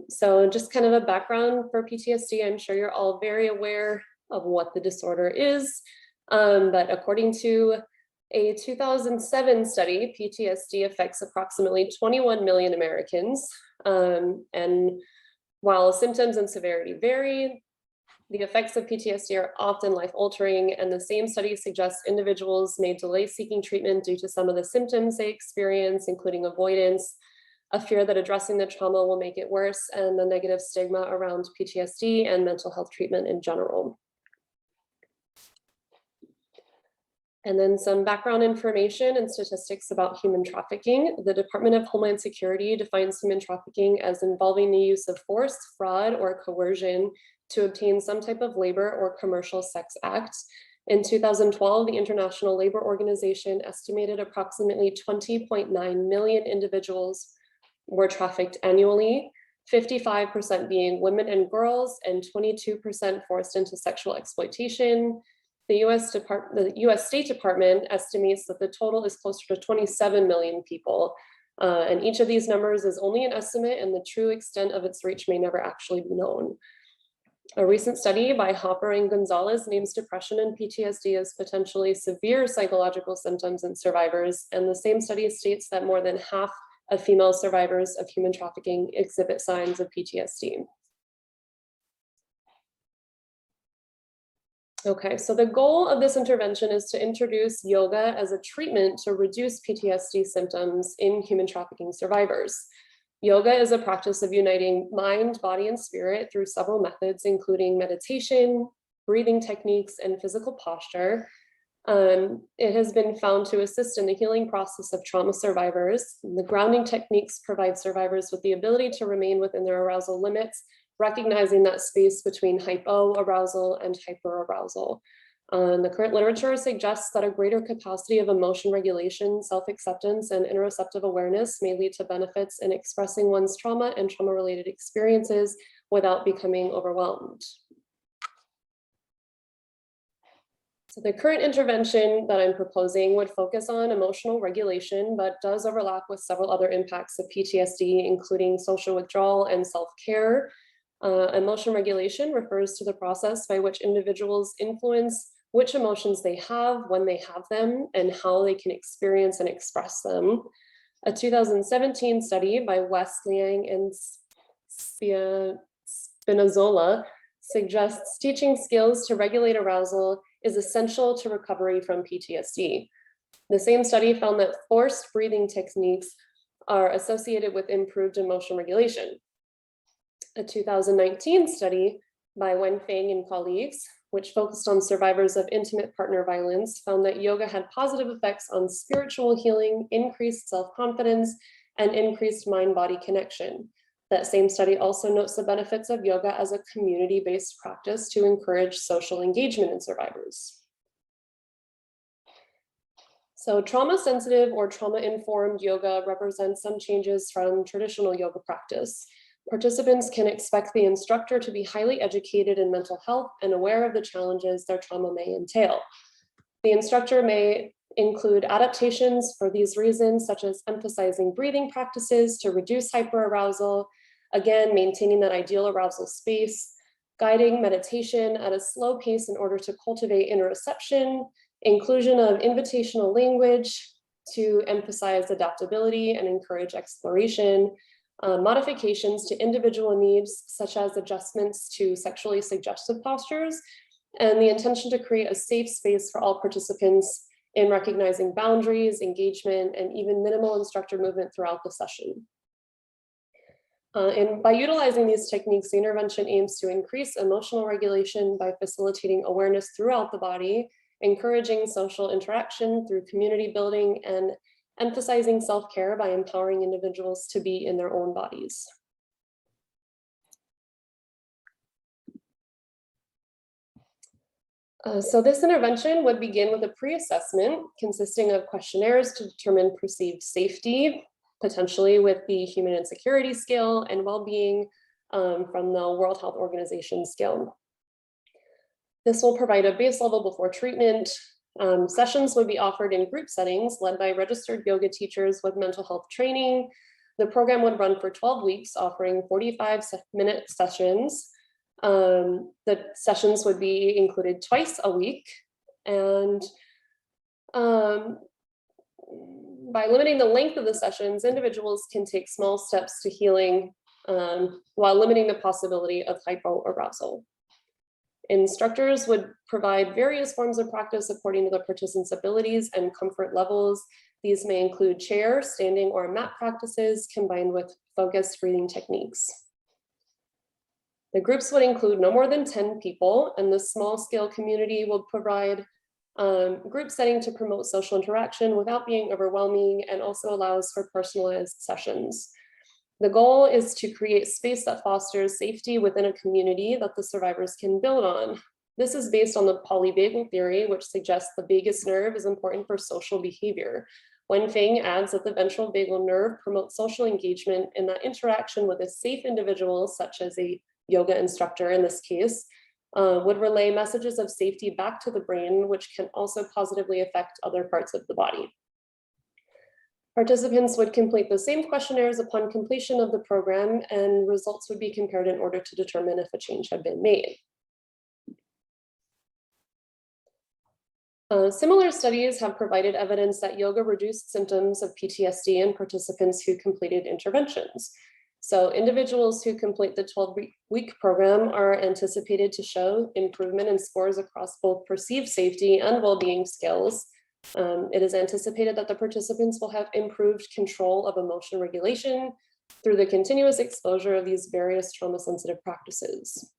So just kind of a background for PTSD. I'm sure you're all very aware of what the disorder is. But according to a 2007 study, PTSD affects approximately 21 million Americans. And while symptoms and severity vary, the effects of PTSD are often life-altering, and the same study suggests individuals may delay seeking treatment due to some of the symptoms they experience, including avoidance, a fear that addressing the trauma will make it worse, and the negative stigma around PTSD and mental health treatment in general. And then some background information and statistics about human trafficking. The Department of Homeland Security defines human trafficking as involving the use of force, fraud, or coercion to obtain some type of labor or commercial sex act. In 2012, the International Labor Organization estimated approximately 20.9 million individuals were trafficked annually, 55% being women and girls, and 22% forced into sexual exploitation. The US State Department estimates that the total is closer to 27 million people. And each of these numbers is only an estimate, and the true extent of its reach may never actually be known. A recent study by Hopper and Gonzalez names depression and PTSD as potentially severe psychological symptoms in survivors. And the same study states that more than half of female survivors of human trafficking exhibit signs of PTSD. Okay, so the goal of this intervention is to introduce yoga as a treatment to reduce PTSD symptoms in human trafficking survivors. Yoga is a practice of uniting mind, body, and spirit through several methods, including meditation, breathing techniques, and physical posture. It has been found to assist in the healing process of trauma survivors. The grounding techniques provide survivors with the ability to remain within their arousal limits, recognizing that space between hypoarousal and hyperarousal. The current literature suggests that a greater capacity of emotion regulation, self-acceptance, and interoceptive awareness may lead to benefits in expressing one's trauma and trauma-related experiences without becoming overwhelmed. So the current intervention that I'm proposing would focus on emotional regulation, but does overlap with several other impacts of PTSD, including social withdrawal and self-care. Emotion regulation refers to the process by which individuals influence which emotions they have, when they have them, and how they can experience and express them. A 2017 study by Wes Liang and Spinazzola suggests teaching skills to regulate arousal is essential to recovery from PTSD. The same study found that forced breathing techniques are associated with improved emotion regulation. A 2019 study by Wenfeng and colleagues which focused on survivors of intimate partner violence, found that yoga had positive effects on spiritual healing, increased self-confidence, and increased mind-body connection. That same study also notes the benefits of yoga as a community-based practice to encourage social engagement in survivors. So trauma-sensitive or trauma-informed yoga represents some changes from traditional yoga practice. Participants can expect the instructor to be highly educated in mental health and aware of the challenges their trauma may entail. The instructor may include adaptations for these reasons, such as emphasizing breathing practices to reduce hyperarousal, again, maintaining that ideal arousal space, guiding meditation at a slow pace in order to cultivate interoception, inclusion of invitational language to emphasize adaptability and encourage exploration, modifications to individual needs, such as adjustments to sexually suggestive postures, and the intention to create a safe space for all participants in recognizing boundaries, engagement, and even minimal instructor movement throughout the session. And by utilizing these techniques, the intervention aims to increase emotional regulation by facilitating awareness throughout the body, encouraging social interaction through community building, and emphasizing self-care by empowering individuals to be in their own bodies. So this intervention would begin with a pre-assessment consisting of questionnaires to determine perceived safety, potentially with the Human Insecurity Scale, and well-being from the World Health Organization scale. This will provide a base level before treatment. Sessions would be offered in group settings led by registered yoga teachers with mental health training. The program would run for 12 weeks, offering 45-minute sessions. The sessions would be included twice a week, and by limiting the length of the sessions, individuals can take small steps to healing while limiting the possibility of hypoarousal. Instructors would provide various forms of practice according to the participants' abilities and comfort levels. These may include chair, standing, or mat practices combined with focused breathing techniques. The groups would include no more than 10 people, and the small scale community will provide group setting to promote social interaction without being overwhelming, and also allows for personalized sessions. The goal is to create space that fosters safety within a community that the survivors can build on. This is based on the polyvagal theory, which suggests the vagus nerve is important for social behavior. Wenfeng adds that the ventral vagal nerve promotes social engagement, and that interaction with a safe individual, such as a yoga instructor in this case, would relay messages of safety back to the brain, which can also positively affect other parts of the body. Participants would complete the same questionnaires upon completion of the program, and results would be compared in order to determine if a change had been made. Similar studies have provided evidence that yoga reduced symptoms of PTSD in participants who completed interventions. So individuals who complete the 12-week program are anticipated to show improvement in scores across both perceived safety and well-being skills. It is anticipated that the participants will have improved control of emotion regulation through the continuous exposure of these various trauma-sensitive practices.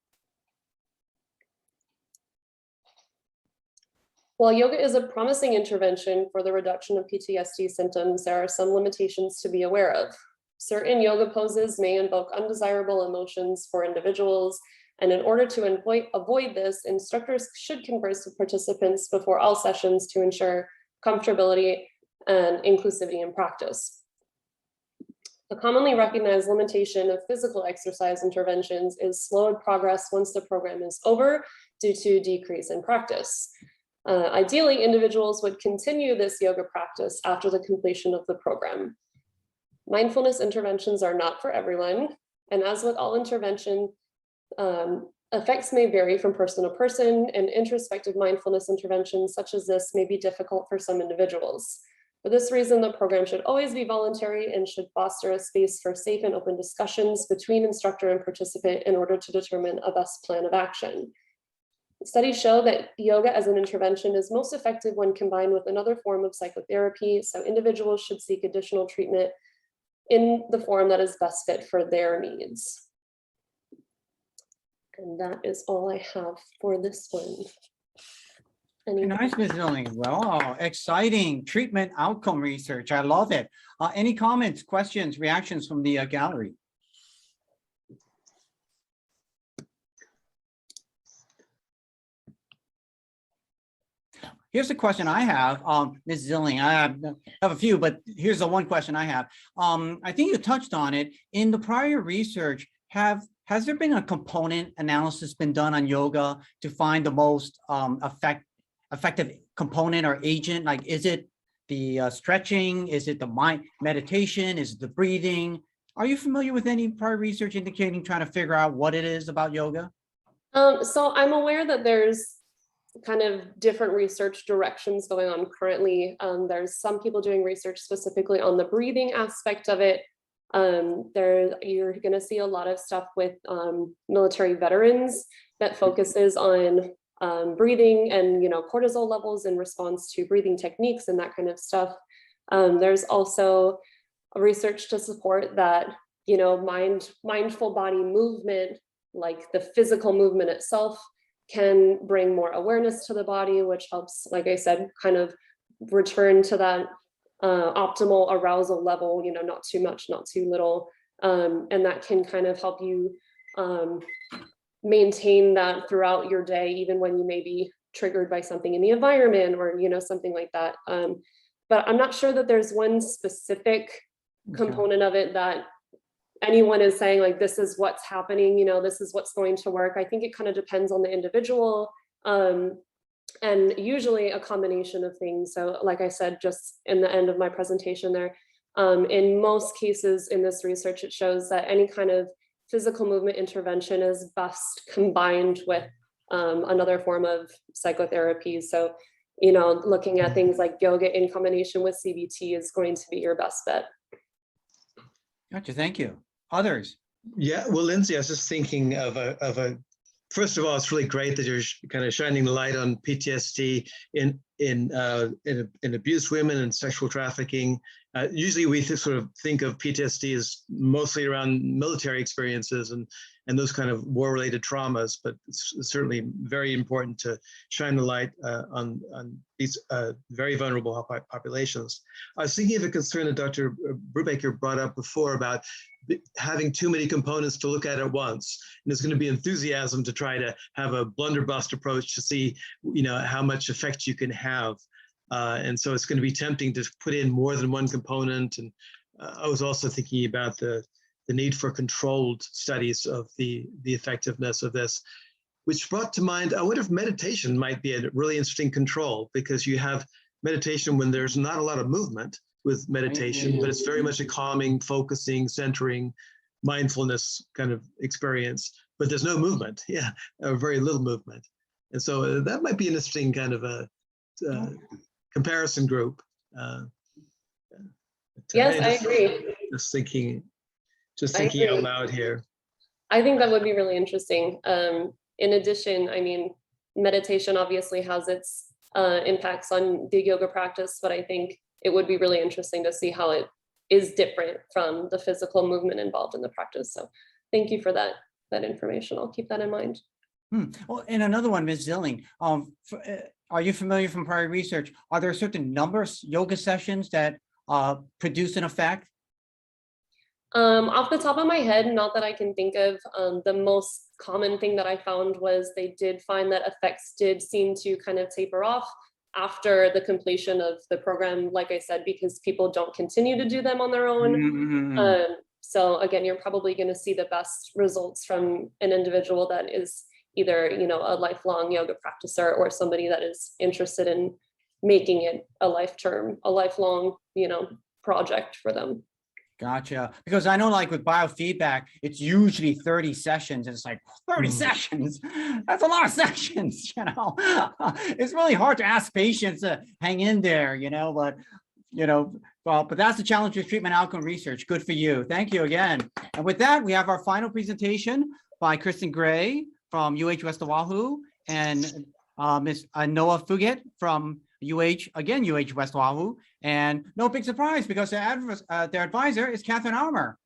While yoga is a promising intervention for the reduction of PTSD symptoms, there are some limitations to be aware of. Certain yoga poses may invoke undesirable emotions for individuals, and in order to avoid this, instructors should converse with participants before all sessions to ensure comfortability and inclusivity in practice. A commonly recognized limitation of physical exercise interventions is slowed progress once the program is over due to decrease in practice. Ideally, individuals would continue this yoga practice after the completion of the program. Mindfulness interventions are not for everyone, and as with all intervention, effects may vary from person to person, and introspective mindfulness interventions such as this may be difficult for some individuals. For this reason, the program should always be voluntary and should foster a space for safe and open discussions between instructor and participant in order to determine a best plan of action. Studies show that yoga as an intervention is most effective when combined with another form of psychotherapy, so individuals should seek additional treatment in the form that is best fit for their needs. And that is all I have for this one. Any Nice, Ms. Zilling. Well, exciting treatment outcome research. I love it. Any comments, questions, reactions from the gallery? Here's a question I have, Ms. Zilling. I have a few, but here's the one question I have. I think you touched on it in the prior research. Has there been a component analysis been done on yoga to find the most effective component or agent? Like, is it the stretching? Is it the mind meditation? Is it the breathing? Are you familiar with any prior research indicating trying to figure out what it is about yoga? So I'm aware that there's kind of different research directions going on currently. There's some people doing research specifically on the breathing aspect of it. You're going to see a lot of stuff with military veterans that focuses on breathing and cortisol levels in response to breathing techniques and that kind of stuff. There's also research to support that mindful body movement, like the physical movement itself, can bring more awareness to the body, which helps, like I said, kind of return to that optimal arousal level, not too much, not too little. And that can kind of help you maintain that throughout your day, even when you may be triggered by something in the environment or, something like that. But I'm not sure that there's one specific component of it that anyone is saying like, this is what's happening, this is what's going to work. I think it kind of depends on the individual, and usually a combination of things. So like I said, just in the end of my presentation there, in most cases in this research, it shows that any kind of physical movement intervention is best combined with another form of psychotherapy. So, looking at things like yoga in combination with CBT is going to be your best bet. Gotcha, thank you. Others? Yeah, well, Lindsay, I was just thinking of a first of all, it's really great that you're kind of shining the light on PTSD in abused women and sexual trafficking. Usually we sort of think of PTSD as mostly around military experiences and those kind of war-related traumas, but it's certainly very important to shine the light on these very vulnerable populations. I was thinking of a concern that Dr. Brubaker brought up before about having too many components to look at once. And there's going to be enthusiasm to try to have a blunderbuss approach to see, how much effect you can have. And so it's going to be tempting to put in more than one component. And I was also thinking about the need for controlled studies of the effectiveness of this, which brought to mind, I wonder if meditation might be a really interesting control, because you have meditation when there's not a lot of movement with meditation, but it's very much a calming, focusing, centering, mindfulness kind of experience, but there's no movement, or very little movement. And so that might be an interesting kind of a comparison group. Yes, I agree. Just thinking out loud here. I think that would be really interesting. In addition, I mean, meditation obviously has its impacts on the yoga practice, but I think it would be really interesting to see how it is different from the physical movement involved in the practice. So thank you for that information. I'll keep that in mind. Well, and another one, Ms. Zilling, are you familiar from prior research? Are there a certain number of yoga sessions that produce an effect? Off the top of my head, not that I can think of. The most common thing that I found was they did find that effects did seem to kind of taper off after the completion of the program, like I said, because people don't continue to do them on their own. So again, you're probably going to see the best results from an individual that is either, a lifelong yoga practicer or somebody that is interested in making it a lifelong, project for them. Gotcha. Because I know, like with biofeedback, it's usually 30 sessions. And it's like 30 sessions. That's a lot of sessions, It's really hard to ask patients to hang in there, but that's the challenge with treatment outcome research. Good for you. Thank you again. And with that, we have our final presentation by Kristen Gray from UH West Oahu and Ms. Noah Fugit from UH West Oahu, and no big surprise because their advisor is Catherine Armour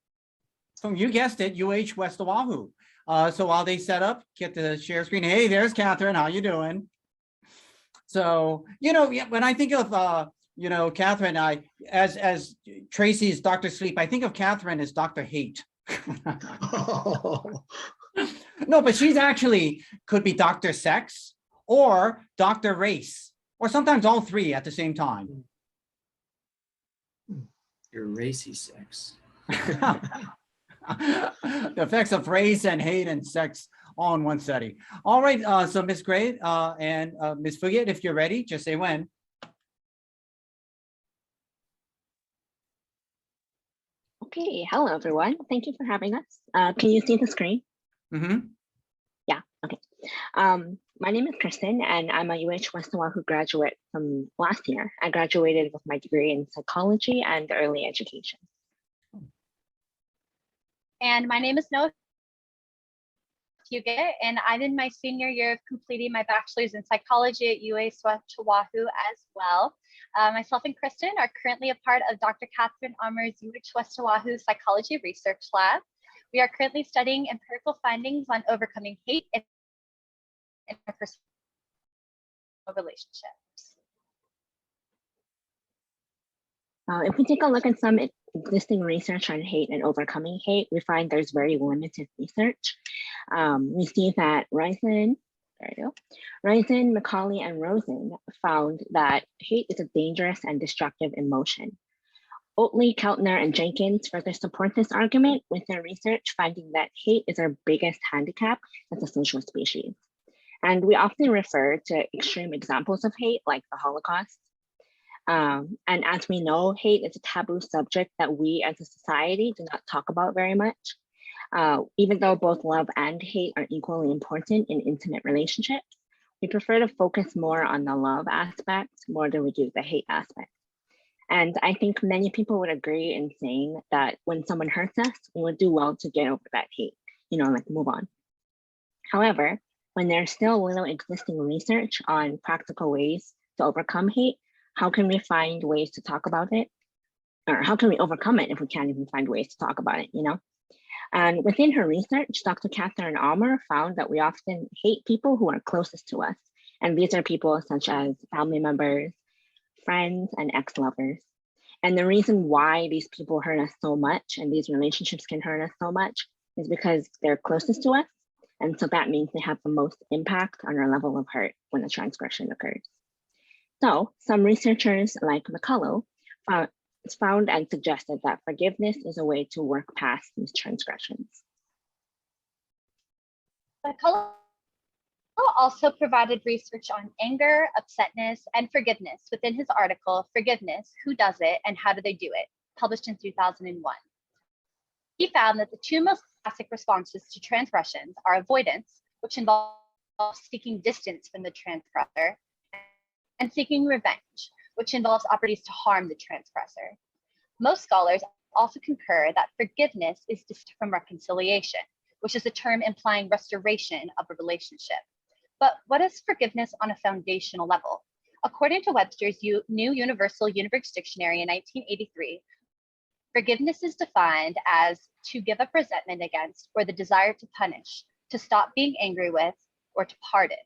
from, you guessed it, UH West Oahu. So while they set up, get the share screen. Hey, there's Catherine. How you doing? So, yeah, when I think of, Catherine, as Tracy's Dr. Sleep, I think of Catherine as Dr. Hate. No, but she's actually could be Dr. Sex or Dr. Race, or sometimes all three at the same time. Your racy sex. The effects of race and hate and sex all in one setting. All right, so Ms. Gray and Ms. Fugit, if you're ready, just say when. Okay, hello everyone. Thank you for having us. Can you see the screen? Mm-hmm. Yeah, okay. My name is Kristen and I'm a UH West Oahu graduate from last year. I graduated with my degree in psychology and early education. And my name is Noah Fugit, and I'm in my senior year of completing my bachelor's in psychology at UA West Oahu as well. Myself and Kristen are currently a part of Dr. Catherine Armour's UH West Oahu Psychology Research Lab. We are currently studying empirical findings on overcoming hate in interpersonal relationships. If we take a look at some existing research on hate and overcoming hate, we find there's very limited research. We see that Reisen, Macaulay, and Rosen found that hate is a dangerous and destructive emotion. Oatley, Keltner, and Jenkins further support this argument with their research, finding that hate is our biggest handicap as a social species. And we often refer to extreme examples of hate, like the Holocaust. And as we know, hate is a taboo subject that we as a society do not talk about very much. Even though both love and hate are equally important in intimate relationships, we prefer to focus more on the love aspect more than we do the hate aspect. And I think many people would agree in saying that when someone hurts us, we would do well to get over that hate, like move on. However, when there's still little existing research on practical ways to overcome hate, how can we find ways to talk about it? Or how can we overcome it if we can't even find ways to talk about it, And within her research, Dr. Catherine Armour found that we often hate people who are closest to us. And these are people such as family members, friends, and ex-lovers. And the reason why these people hurt us so much and these relationships can hurt us so much is because they're closest to us. And so that means they have the most impact on our level of hurt when a transgression occurs. So some researchers like McCullough found and suggested that forgiveness is a way to work past these transgressions. McCullough also provided research on anger, upsetness, and forgiveness within his article, Forgiveness, Who Does It and How Do They Do It, published in 2001. He found that the two most classic responses to transgressions are avoidance, which involves seeking distance from the transgressor, and seeking revenge, which involves opportunities to harm the transgressor. Most scholars also concur that forgiveness is distinct from reconciliation, which is a term implying restoration of a relationship. But what is forgiveness on a foundational level? According to Webster's New Universal Universe Dictionary in 1983, forgiveness is defined as to give up resentment against or the desire to punish, to stop being angry with, or to pardon.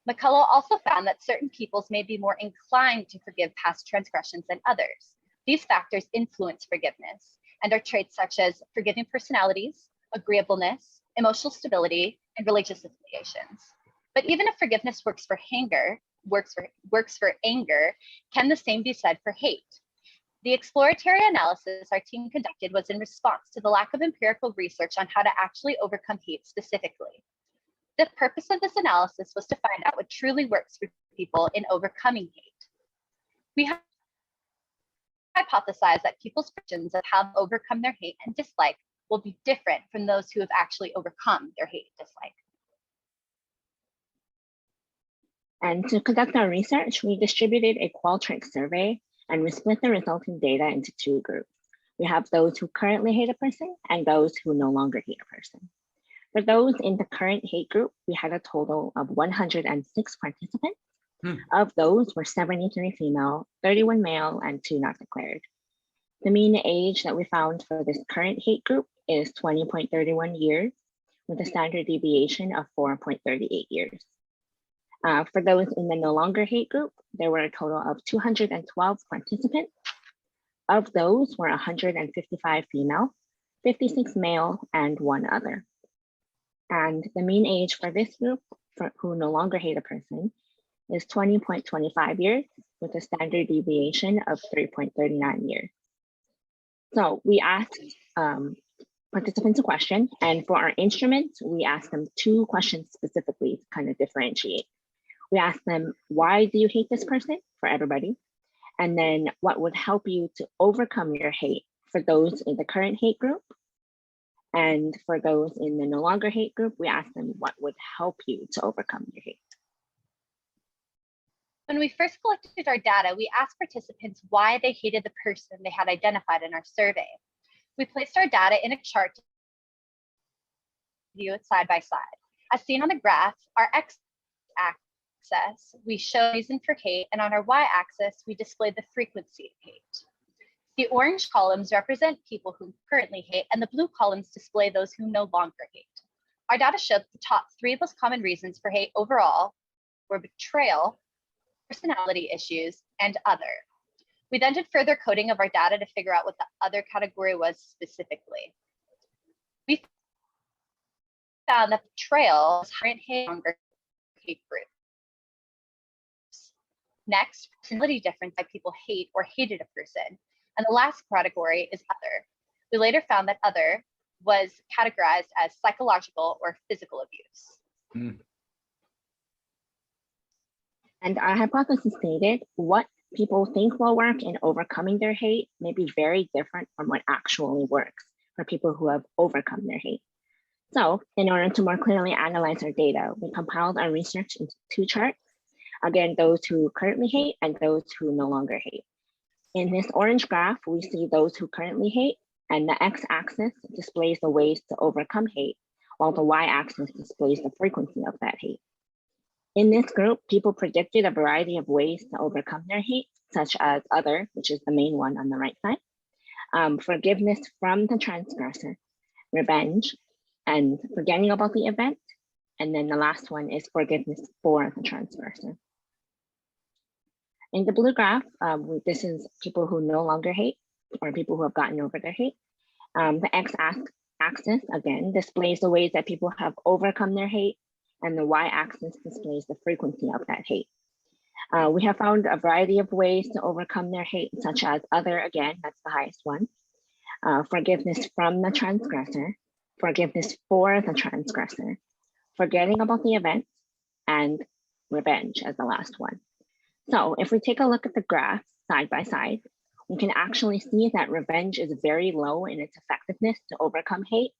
McCullough also found that certain peoples may be more inclined to forgive past transgressions than others. These factors influence forgiveness and are traits such as forgiving personalities, agreeableness, emotional stability, and religious affiliations. But even if forgiveness works for anger, can the same be said for hate? The exploratory analysis our team conducted was in response to the lack of empirical research on how to actually overcome hate specifically. The purpose of this analysis was to find out what truly works for people in overcoming hate. We hypothesized that people's versions of how to overcome their hate and dislike will be different from those who have actually overcome their hate and dislike. And to conduct our research, we distributed a Qualtrics survey and we split the resulting data into two groups. We have those who currently hate a person and those who no longer hate a person. For those in the current hate group, we had a total of 106 participants. Of those were 73 female, 31 male, and 2 not declared. The mean age that we found for this current hate group is 20.31 years, with a standard deviation of 4.38 years. For those in the no longer hate group, there were a total of 212 participants. Of those were 155 female, 56 male, and 1 other. And the mean age for this group who no longer hate a person is 20.25 years with a standard deviation of 3.39 years. So we asked participants a question, and for our instruments, we asked them 2 questions specifically to kind of differentiate. We asked them, why do you hate this person, for everybody? And then what would help you to overcome your hate for those in the current hate group? And for those in the no longer hate group, we asked them what would help you to overcome your hate. When we first collected our data, we asked participants why they hated the person they had identified in our survey. We placed our data in a chart to view it side by side. As seen on the graph, our x-axis, we show reason for hate, and on our y-axis, we display the frequency of hate. The orange columns represent people who currently hate, and the blue columns display those who no longer hate. Our data showed the top 3 most common reasons for hate overall were betrayal, personality issues, and other. We then did further coding of our data to figure out what the other category was specifically. We found that betrayal is current hate longer hate group. Next, personality difference by people hate or hated a person. And the last category is other. We later found that other was categorized as psychological or physical abuse. And our hypothesis stated what people think will work in overcoming their hate may be very different from what actually works for people who have overcome their hate. So in order to more clearly analyze our data, we compiled our research into 2 charts. Again, those who currently hate and those who no longer hate. In this orange graph, we see those who currently hate, and the x-axis displays the ways to overcome hate, while the y-axis displays the frequency of that hate. In this group, people predicted a variety of ways to overcome their hate, such as other, which is the main one on the right side, forgiveness from the transgressor, revenge, and forgetting about the event. And then the last one is forgiveness for the transgressor. In the blue graph, this is people who no longer hate or people who have gotten over their hate. The x-axis, again, displays the ways that people have overcome their hate, and the y-axis displays the frequency of that hate. We have found a variety of ways to overcome their hate, such as other, again, that's the highest one, forgiveness from the transgressor, forgiveness for the transgressor, forgetting about the event, and revenge as the last one. So if we take a look at the graph side by side, we can actually see that revenge is very low in its effectiveness to overcome hate.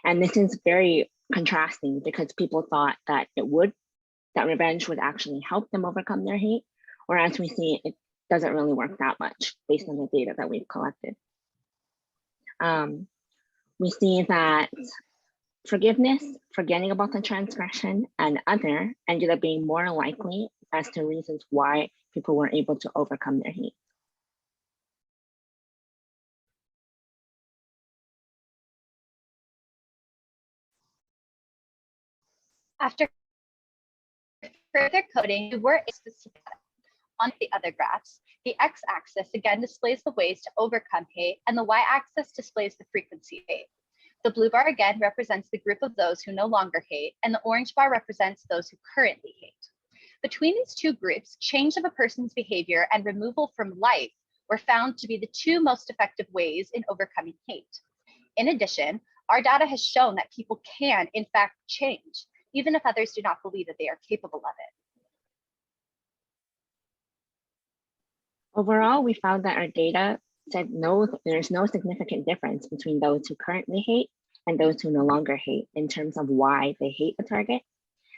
And this is very contrasting because people thought that that revenge would actually help them overcome their hate, whereas we see it doesn't really work that much based on the data that we've collected. We see that forgiveness, forgetting about the transgression, and other ended up being more likely as to reasons why people were able to overcome their hate. After further coding, we were specific on the other graphs. The x-axis again displays the ways to overcome hate, and the y-axis displays the frequency of hate. The blue bar again represents the group of those who no longer hate, and the orange bar represents those who currently hate. Between these 2 groups, change of a person's behavior and removal from life were found to be the 2 most effective ways in overcoming hate. In addition, our data has shown that people can, in fact, change, even if others do not believe that they are capable of it. Overall, we found that our data said there's no significant difference between those who currently hate and those who no longer hate in terms of why they hate the target.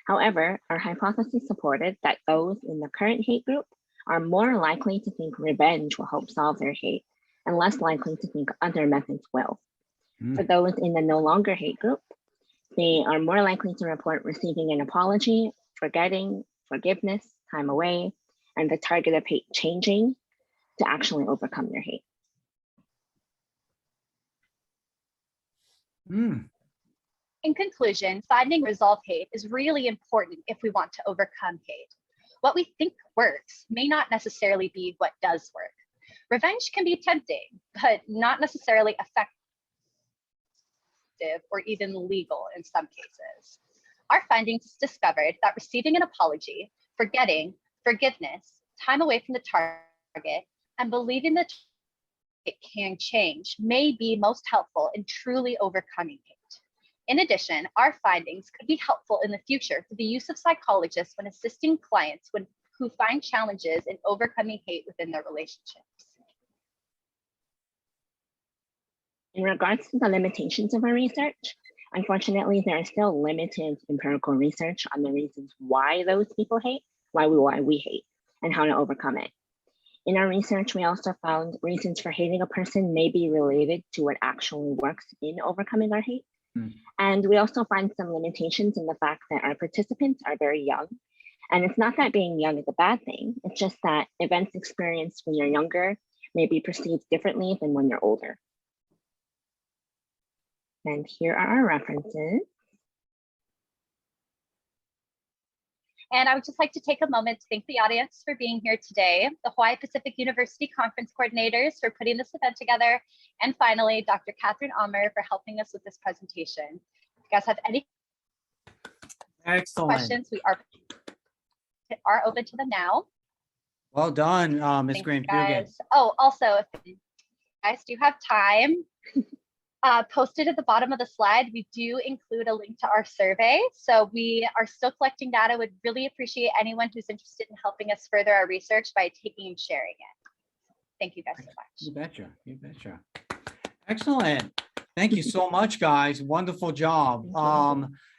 However, our hypothesis supported that those in the current hate group are more likely to think revenge will help solve their hate and less likely to think other methods will. For those in the no longer hate group, they are more likely to report receiving an apology, forgetting, forgiveness, time away, and the target of hate changing to actually overcome their hate. In conclusion, finding resolve hate is really important if we want to overcome hate. What we think works may not necessarily be what does work. Revenge can be tempting, but not necessarily effective or even legal in some cases. Our findings discovered that receiving an apology, forgetting, forgiveness, time away from the target, and believing that it can change may be most helpful in truly overcoming hate. In addition, our findings could be helpful in the future for the use of psychologists when assisting clients who find challenges in overcoming hate within their relationships. In regards to the limitations of our research, unfortunately, there is still limited empirical research on the reasons why those people hate, why we hate, and how to overcome it. In our research, we also found reasons for hating a person may be related to what actually works in overcoming our hate. And we also find some limitations in the fact that our participants are very young. And it's not that being young is a bad thing, it's just that events experienced when you're younger may be perceived differently than when you're older. And here are our references. And I would just like to take a moment to thank the audience for being here today, the Hawaii Pacific University Conference coordinators for putting this event together, and finally, Dr. Catherine Almer for helping us with this presentation. If you guys have any questions, we are open to them now. Well done, Ms. Thank Graham. you guys. Oh, also, if you guys do have time, posted at the bottom of the slide, we do include a link to our survey. So we are still collecting data. Would really appreciate anyone who's interested in helping us further our research by taking and sharing it. Thank you guys so much. You betcha. You betcha. Excellent. Thank you so much, guys. Wonderful job.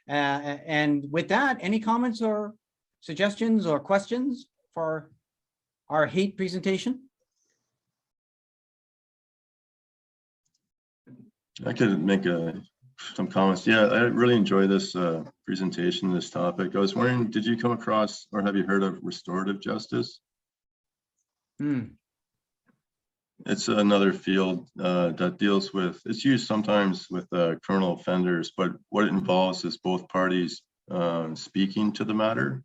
And with that, any comments or suggestions or questions for our hate presentation? I could make some comments. Yeah, I really enjoy this presentation, this topic. I was wondering, did you come across or have you heard of restorative justice? It's another field that deals with, it's used sometimes with criminal offenders, but what it involves is both parties speaking to the matter.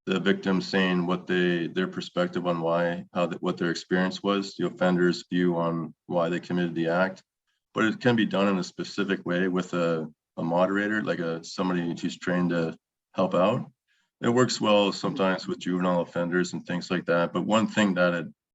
The victim saying what their perspective on what their experience was, the offender's view on why they committed the act. But it can be done in a specific way with a moderator, like somebody who's trained to help out. It works well sometimes with juvenile offenders and things like that. But one thing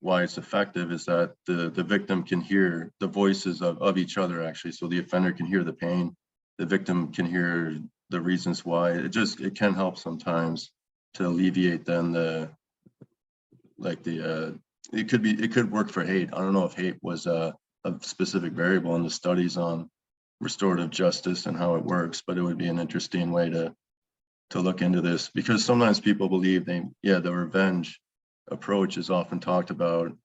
why it's effective is that the victim can hear the voices of each other, actually. So the offender can hear the pain, the victim can hear the reasons why. It can help sometimes to alleviate then it could work for hate. I don't know if hate was a specific variable in the studies on restorative justice and how it works, but it would be an interesting way to look into this, because sometimes people believe the revenge approach is often talked about,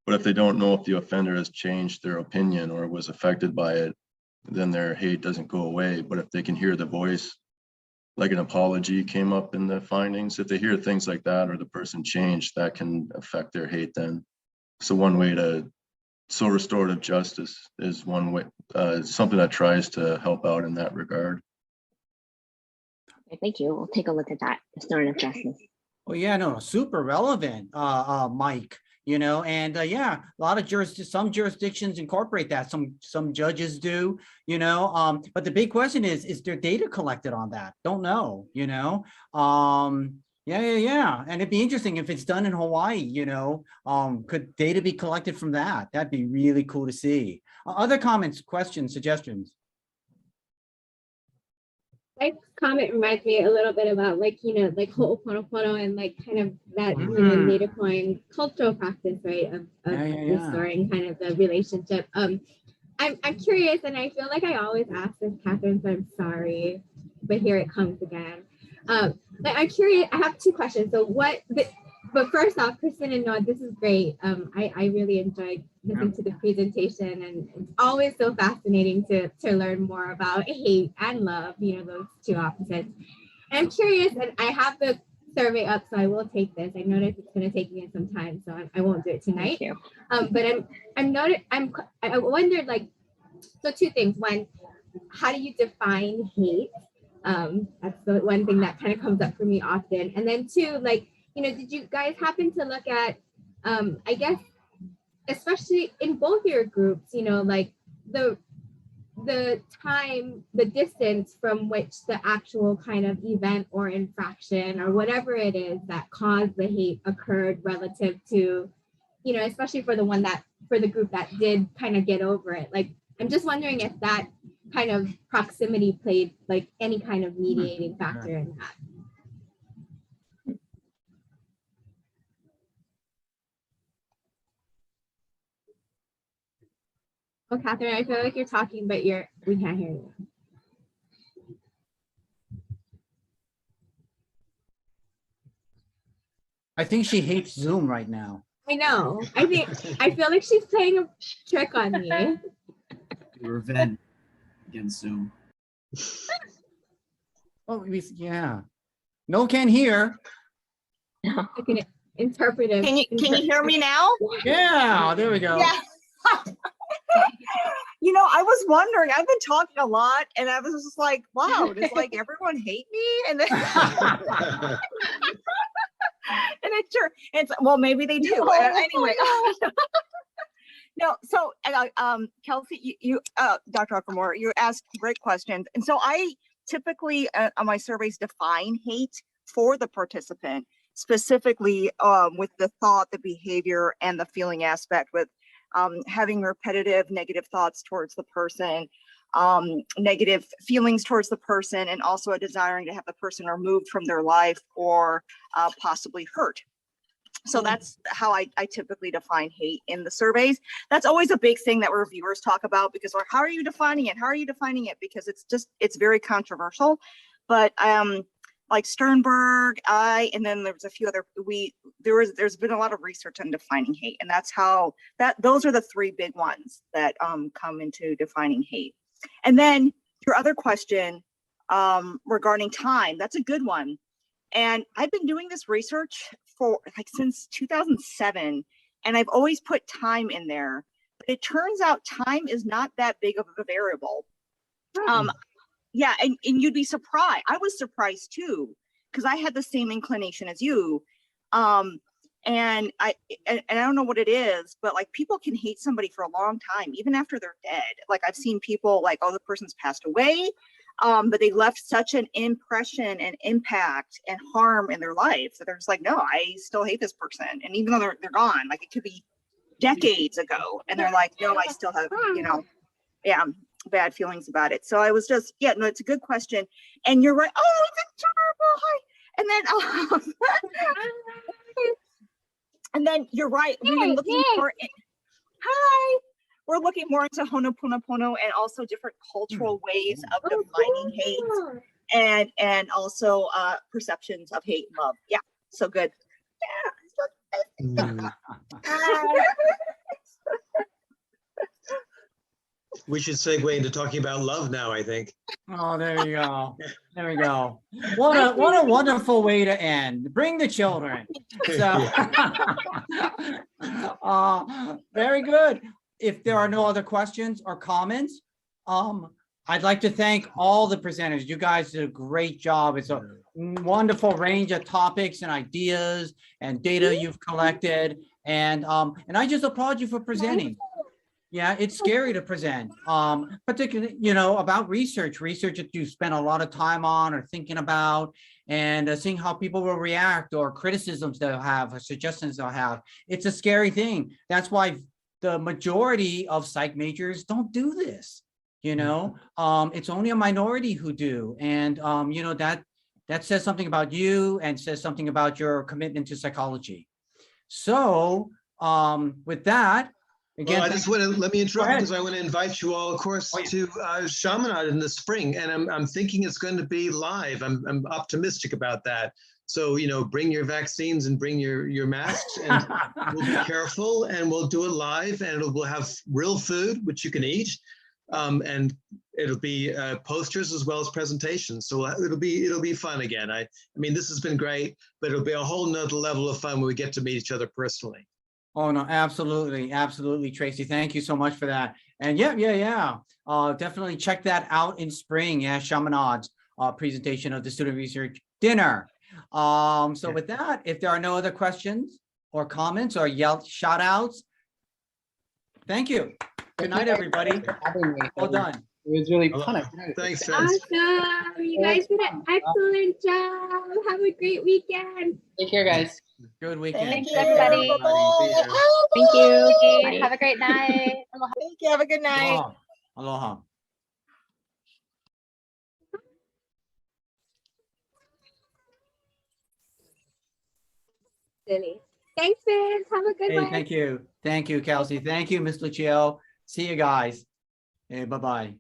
but if they don't know if the offender has changed their opinion or was affected by it, then their hate doesn't go away. But if they can hear the voice, like an apology came up in the findings, if they hear things like that or the person changed, that can affect their hate then. So so restorative justice is one way, something that tries to help out in that regard. Okay, thank you. We'll take a look at that, restorative justice. Oh yeah, no, super relevant, Mike. And yeah, a lot of some jurisdictions incorporate that. Some judges do, but the big question is there data collected on that? Don't know, Yeah. And it'd be interesting if it's done in Hawaii, could data be collected from that? That'd be really cool to see. Other comments, questions, suggestions? Mike's comment reminds me a little bit about like Ho'oponopono and like kind of that Native Hawaiian cultural practice, right? Of restoring kind of the relationship. I'm curious, and I feel like I always ask this, Catherine, so I'm sorry, but here it comes again. I'm curious, I have two questions. So but first off, Kristen and Noah, this is great. I really enjoyed listening to the presentation, and it's always so fascinating to learn more about hate and love, those two opposites. And I'm curious, and I have the survey up, so I will take this. I noticed it's going to take me some time, so I won't do it tonight. But I wondered, like, so two things. One, how do you define hate? That's the one thing that kind of comes up for me often. And then two, like, did you guys happen to look at, I guess, especially in both your groups, like the time, the distance from which the actual kind of event or infraction or whatever it is that caused the hate occurred relative to, especially for the group that did kind of get over it. Like, I'm just wondering if that kind of proximity played like any kind of mediating factor in that. Oh, Catherine, I feel like you're talking, but we can't hear you. I think she hates Zoom right now. I know. I feel like she's playing a trick on me. Revenge against Zoom. Oh, yeah. No can hear. Like an interpretive. Can you hear me now? Yeah, there we go. Yeah. I was wondering, I've been talking a lot and I was just like, wow, does like everyone hate me? And then it's well, maybe they do. Anyway. No, so Kelsey, you Dr. Ackermore, you asked great questions. And so I typically on my surveys define hate for the participant, specifically with the thought, the behavior, and the feeling aspect, with having repetitive negative thoughts towards the person, negative feelings towards the person, and also a desiring to have the person removed from their life or possibly hurt. So that's how I typically define hate in the surveys. That's always a big thing that reviewers talk about, because how are you defining it? How are you defining it? Because it's very controversial. But like Sternberg, and then there's a few other, there's been a lot of research on defining hate, and those are the three big ones that come into defining hate. And then your other question regarding time, that's a good one. And I've been doing this research for since 2007, and I've always put time in there, but it turns out time is not that big of a variable. Yeah, and you'd be surprised. I was surprised too, because I had the same inclination as you. And I don't know what it is, but like people can hate somebody for a long time, even after they're dead. Like I've seen people like, oh, the person's passed away, but they left such an impression and impact and harm in their life that they're just like, no, I still hate this person. And even though they're gone, like it could be decades ago, and they're like, no, I still have, bad feelings about it. So I was just, no, it's a good question. And you're right. Oh, that's terrible. Hi. And then, and then you're right. We've been looking for it. Hi. We're looking more into Ho'oponopono and also different cultural ways of defining hate and also perceptions of hate and love. Yeah. So good. Yeah. We should segue into talking about love now, I think. Oh, there you go. There we go. What a wonderful way to end. Bring the children. So, very good. If there are no other questions or comments, I'd like to thank all the presenters. You guys did a great job. It's a wonderful range of topics and ideas and data you've collected. And I just applaud you for presenting. Yeah, it's scary to present, particularly, about research that you spent a lot of time on or thinking about, and seeing how people will react, or criticisms they'll have, or suggestions they'll have. It's a scary thing. That's why the majority of psych majors don't do this. It's only a minority who do. And, that says something about you and says something about your commitment to psychology. So with that, again, well, I just want to let me interrupt because I want to invite you all, of course, to Chaminade in the spring, and I'm thinking it's going to be live. I'm optimistic about that. So bring your vaccines and bring your masks, and we'll be careful, and we'll do it live, and we'll have real food which you can eat, and it'll be posters as well as presentations. So it'll be fun again. I mean, this has been great, but it'll be a whole nother level of fun when we get to meet each other personally. Oh, no, absolutely. Absolutely, Tracy. Thank you so much for that. And yeah. Definitely check that out in spring. Yeah, Chaminad's presentation of the student research dinner. So with that, if there are no other questions or comments or shout outs, thank you. Good night, everybody. Well done. It was really Aloha. fun. I think. Thanks, Vince. Awesome. You guys did an excellent job. Have a great weekend. Take care, guys. Good weekend. Thank you, everybody. Thank you. Bye. Have a great night. Aloha. Thank you. Have a good night. Aloha. Aloha. Silly. Thanks, Vince. Have a good Hey, one. thank you. Thank you, Kelsey. Thank you, Miss Lucio. See you guys. Hey, bye-bye.